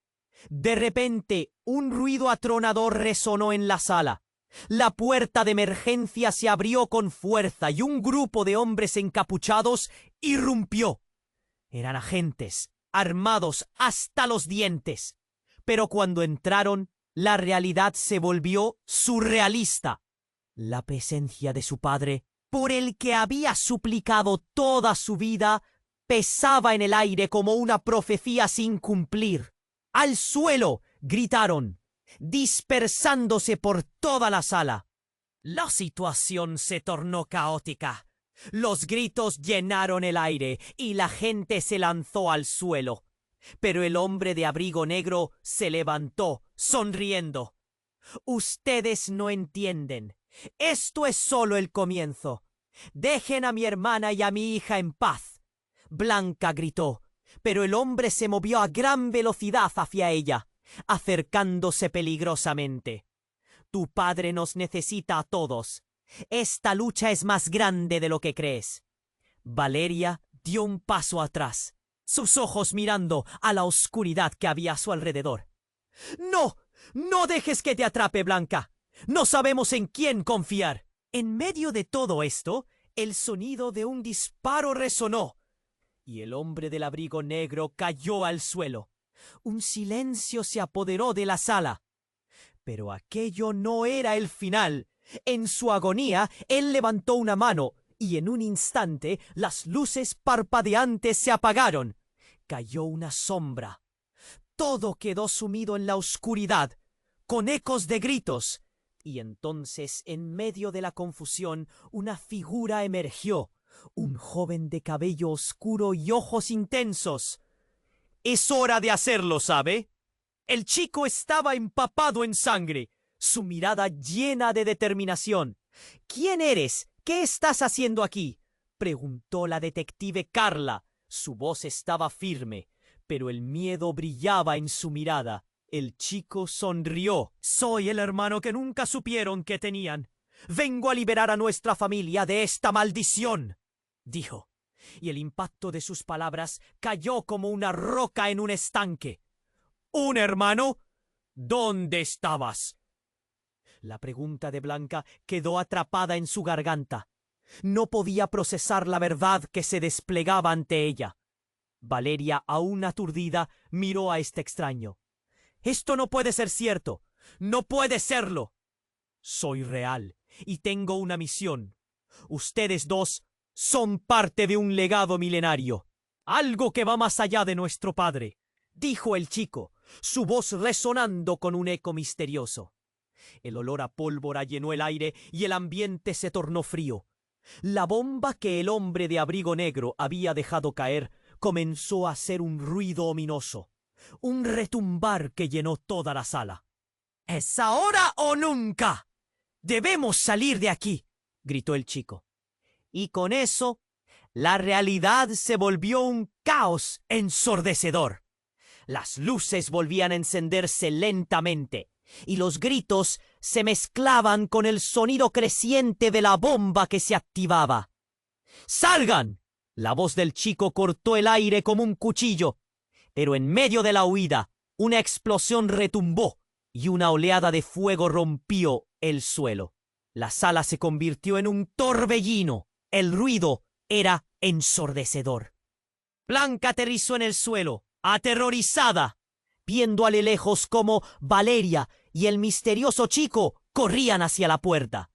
De repente, un ruido atronador resonó en la sala. La puerta de emergencia se abrió con fuerza y un grupo de hombres encapuchados irrumpió. Eran agentes, armados hasta los dientes. Pero cuando entraron, la realidad se volvió surrealista. La presencia de su padre, por el que había suplicado toda su vida, pesaba en el aire como una profecía sin cumplir. ¡Al suelo!, gritaron, dispersándose por toda la sala. La situación se tornó caótica. Los gritos llenaron el aire y la gente se lanzó al suelo. Pero el hombre de abrigo negro se levantó, sonriendo. Ustedes no entienden. Esto es solo el comienzo. Dejen a mi hermana y a mi hija en paz. Blanca gritó, pero el hombre se movió a gran velocidad hacia ella, acercándose peligrosamente. Tu padre nos necesita a todos. Esta lucha es más grande de lo que crees. Valeria dio un paso atrás, sus ojos mirando a la oscuridad que había a su alrededor. ¡No! ¡No dejes que te atrape, Blanca! No sabemos en quién confiar. En medio de todo esto, el sonido de un disparo resonó, y el hombre del abrigo negro cayó al suelo. Un silencio se apoderó de la sala. Pero aquello no era el final. En su agonía, él levantó una mano, y en un instante las luces parpadeantes se apagaron. Cayó una sombra. Todo quedó sumido en la oscuridad, con ecos de gritos. Y entonces, en medio de la confusión, una figura emergió, un joven de cabello oscuro y ojos intensos. Es hora de hacerlo, ¿sabe? El chico estaba empapado en sangre, su mirada llena de determinación. ¿Quién eres? ¿Qué estás haciendo aquí?, preguntó la detective Carla. Su voz estaba firme, pero el miedo brillaba en su mirada. El chico sonrió. Soy el hermano que nunca supieron que tenían. Vengo a liberar a nuestra familia de esta maldición, dijo, y el impacto de sus palabras cayó como una roca en un estanque. ¿Un hermano? ¿Dónde estabas? La pregunta de Blanca quedó atrapada en su garganta. No podía procesar la verdad que se desplegaba ante ella. Valeria, aún aturdida, miró a este extraño. «Esto no puede ser cierto. ¡No puede serlo!». Soy real y tengo una misión. Ustedes dos son parte de un legado milenario. Algo que va más allá de nuestro padre, dijo el chico, su voz resonando con un eco misterioso. El olor a pólvora llenó el aire y el ambiente se tornó frío. La bomba que el hombre de abrigo negro había dejado caer comenzó a hacer un ruido ominoso, un retumbar que llenó toda la sala. ¡Es ahora o nunca! ¡Debemos salir de aquí!, gritó el chico. Y con eso, la realidad se volvió un caos ensordecedor. Las luces volvían a encenderse lentamente, y los gritos se mezclaban con el sonido creciente de la bomba que se activaba. ¡Salgan! La voz del chico cortó el aire como un cuchillo, pero en medio de la huida, una explosión retumbó y una oleada de fuego rompió el suelo. La sala se convirtió en un torbellino. El ruido era ensordecedor. Blanca aterrizó en el suelo, aterrorizada, viendo a lo lejos cómo Valeria y el misterioso chico corrían hacia la puerta.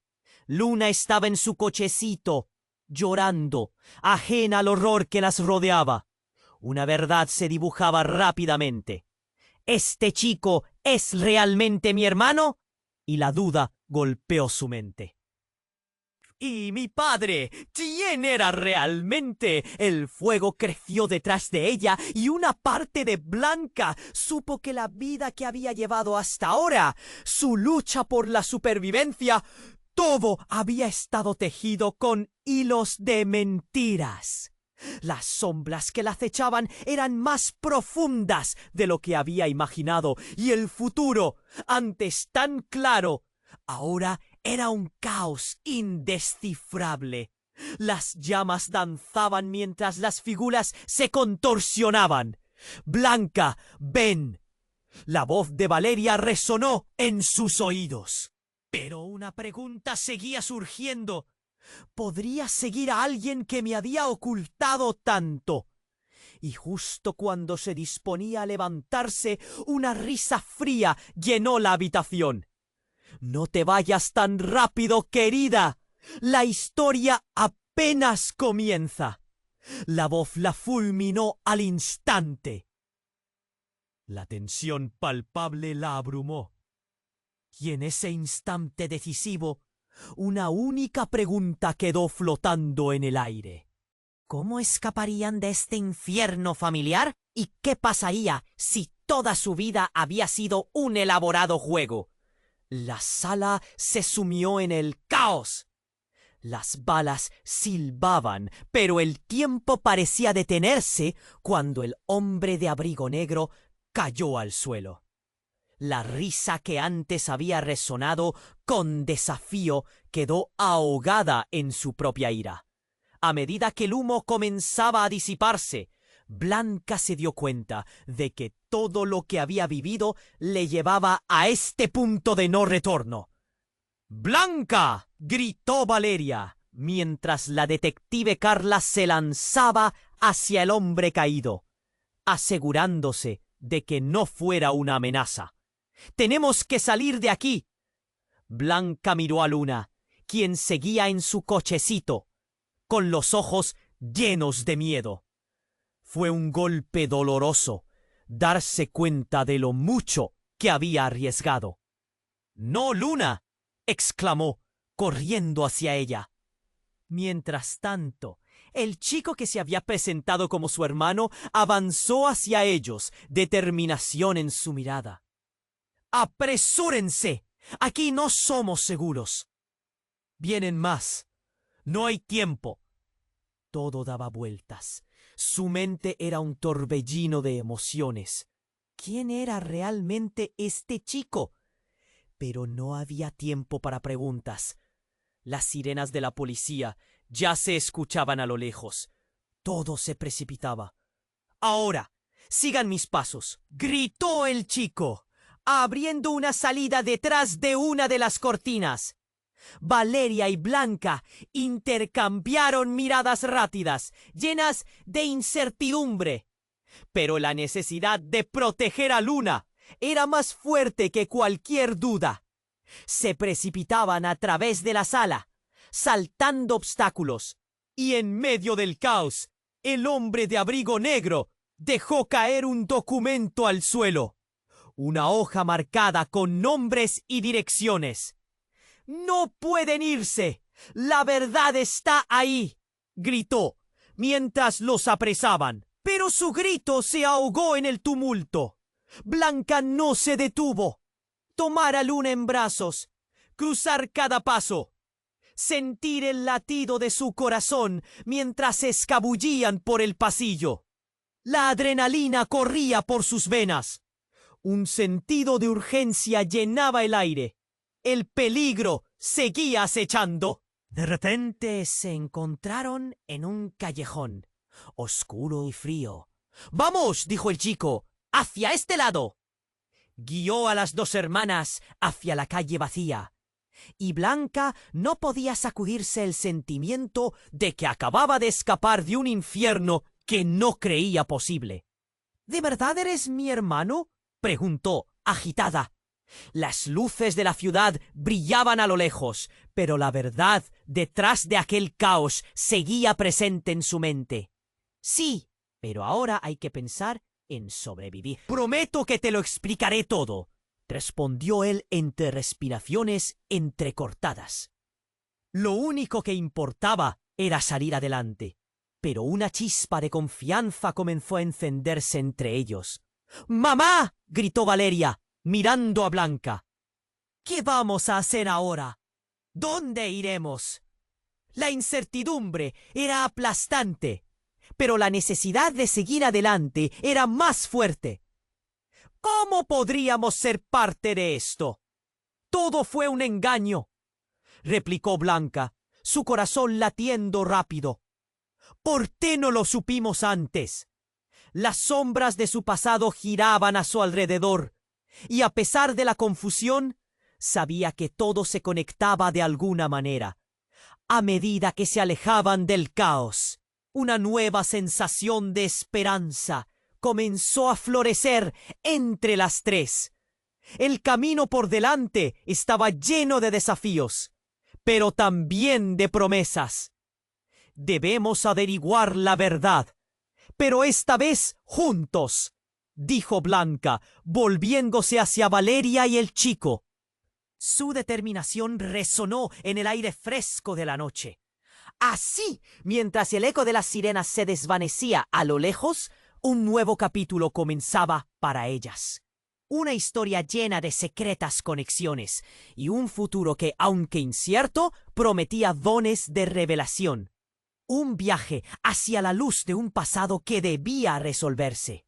Luna estaba en su cochecito, llorando, ajena al horror que las rodeaba. Una verdad se dibujaba rápidamente. ¿Este chico es realmente mi hermano? Y la duda golpeó su mente. ¿Y mi padre? ¿Quién era realmente? El fuego creció detrás de ella y una parte de Blanca supo que la vida que había llevado hasta ahora, su lucha por la supervivencia, todo había estado tejido con hilos de mentiras. Las sombras que la acechaban eran más profundas de lo que había imaginado, y el futuro, antes tan claro, ahora era un caos indescifrable. Las llamas danzaban mientras las figuras se contorsionaban. Blanca, ven. La voz de Valeria resonó en sus oídos. Pero una pregunta seguía surgiendo. ¿Podría seguir a alguien que me había ocultado tanto? Y justo cuando se disponía a levantarse, una risa fría llenó la habitación. No te vayas tan rápido, querida. La historia apenas comienza. La voz la fulminó al instante. La tensión palpable la abrumó. Y en ese instante decisivo, una única pregunta quedó flotando en el aire. ¿Cómo escaparían de este infierno familiar? ¿Y qué pasaría si toda su vida había sido un elaborado juego? La sala se sumió en el caos. Las balas silbaban, pero el tiempo parecía detenerse cuando el hombre de abrigo negro cayó al suelo. La risa que antes había resonado con desafío quedó ahogada en su propia ira. A medida que el humo comenzaba a disiparse, Blanca se dio cuenta de que todo lo que había vivido le llevaba a este punto de no retorno. ¡Blanca!, gritó Valeria, mientras la detective Carla se lanzaba hacia el hombre caído, asegurándose de que no fuera una amenaza. ¡Tenemos que salir de aquí! Blanca miró a Luna, quien seguía en su cochecito, con los ojos llenos de miedo. Fue un golpe doloroso darse cuenta de lo mucho que había arriesgado. ¡No, Luna!, exclamó, corriendo hacia ella. Mientras tanto, el chico que se había presentado como su hermano avanzó hacia ellos, determinación en su mirada. ¡Apresúrense! Aquí no somos seguros. Vienen más. No hay tiempo. Todo daba vueltas. Su mente era un torbellino de emociones. ¿Quién era realmente este chico? Pero no había tiempo para preguntas. Las sirenas de la policía ya se escuchaban a lo lejos. Todo se precipitaba. ¡Ahora! ¡Sigan mis pasos!, gritó el chico, abriendo una salida detrás de una de las cortinas. Valeria y Blanca intercambiaron miradas rápidas, llenas de incertidumbre. Pero la necesidad de proteger a Luna era más fuerte que cualquier duda. Se precipitaban a través de la sala, saltando obstáculos, y en medio del caos, el hombre de abrigo negro dejó caer un documento al suelo. Una hoja marcada con nombres y direcciones. «¡No pueden irse! ¡La verdad está ahí!», gritó, mientras los apresaban. Pero su grito se ahogó en el tumulto. Blanca no se detuvo. Tomar a Luna en brazos, cruzar cada paso, sentir el latido de su corazón mientras se escabullían por el pasillo. La adrenalina corría por sus venas. Un sentido de urgencia llenaba el aire. El peligro seguía acechando. De repente se encontraron en un callejón, oscuro y frío. «¡Vamos!», dijo el chico, «hacia este lado». Guió a las dos hermanas hacia la calle vacía, y Blanca no podía sacudirse el sentimiento de que acababa de escapar de un infierno que no creía posible. «¿De verdad eres mi hermano?», preguntó, agitada. Las luces de la ciudad brillaban a lo lejos, pero la verdad detrás de aquel caos seguía presente en su mente. «Sí, pero ahora hay que pensar en sobrevivir». «Prometo que te lo explicaré todo», respondió él entre respiraciones entrecortadas. Lo único que importaba era salir adelante, pero una chispa de confianza comenzó a encenderse entre ellos. «¡Mamá!», gritó Valeria, mirando a Blanca. «¿Qué vamos a hacer ahora? ¿Dónde iremos?». La incertidumbre era aplastante, pero la necesidad de seguir adelante era más fuerte. «¿Cómo podríamos ser parte de esto? Todo fue un engaño», replicó Blanca, su corazón latiendo rápido. «¿Por qué no lo supimos antes?». Las sombras de su pasado giraban a su alrededor, y a pesar de la confusión, sabía que todo se conectaba de alguna manera. A medida que se alejaban del caos, una nueva sensación de esperanza comenzó a florecer entre las tres. El camino por delante estaba lleno de desafíos, pero también de promesas. «Debemos averiguar la verdad, pero esta vez juntos», dijo Blanca, volviéndose hacia Valeria y el chico. Su determinación resonó en el aire fresco de la noche. Así, mientras el eco de las sirenas se desvanecía a lo lejos, un nuevo capítulo comenzaba para ellas. Una historia llena de secretas conexiones y un futuro que, aunque incierto, prometía dones de revelación. Un viaje hacia la luz de un pasado que debía resolverse.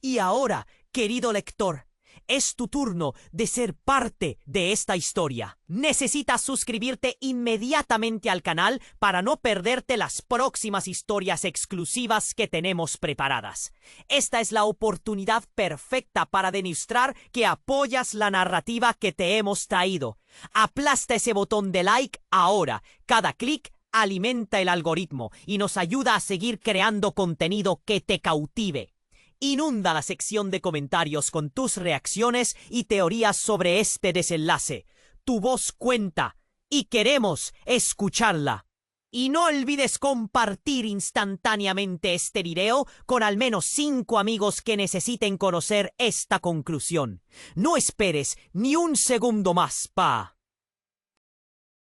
Y ahora, querido lector, es tu turno de ser parte de esta historia. Necesitas suscribirte inmediatamente al canal para no perderte las próximas historias exclusivas que tenemos preparadas. Esta es la oportunidad perfecta para demostrar que apoyas la narrativa que te hemos traído. Aplasta ese botón de like ahora. Cada clic alimenta el algoritmo y nos ayuda a seguir creando contenido que te cautive. Inunda la sección de comentarios con tus reacciones y teorías sobre este desenlace. Tu voz cuenta y queremos escucharla. Y no olvides compartir instantáneamente este video con al menos 5 amigos que necesiten conocer esta conclusión. No esperes ni un segundo más, pa.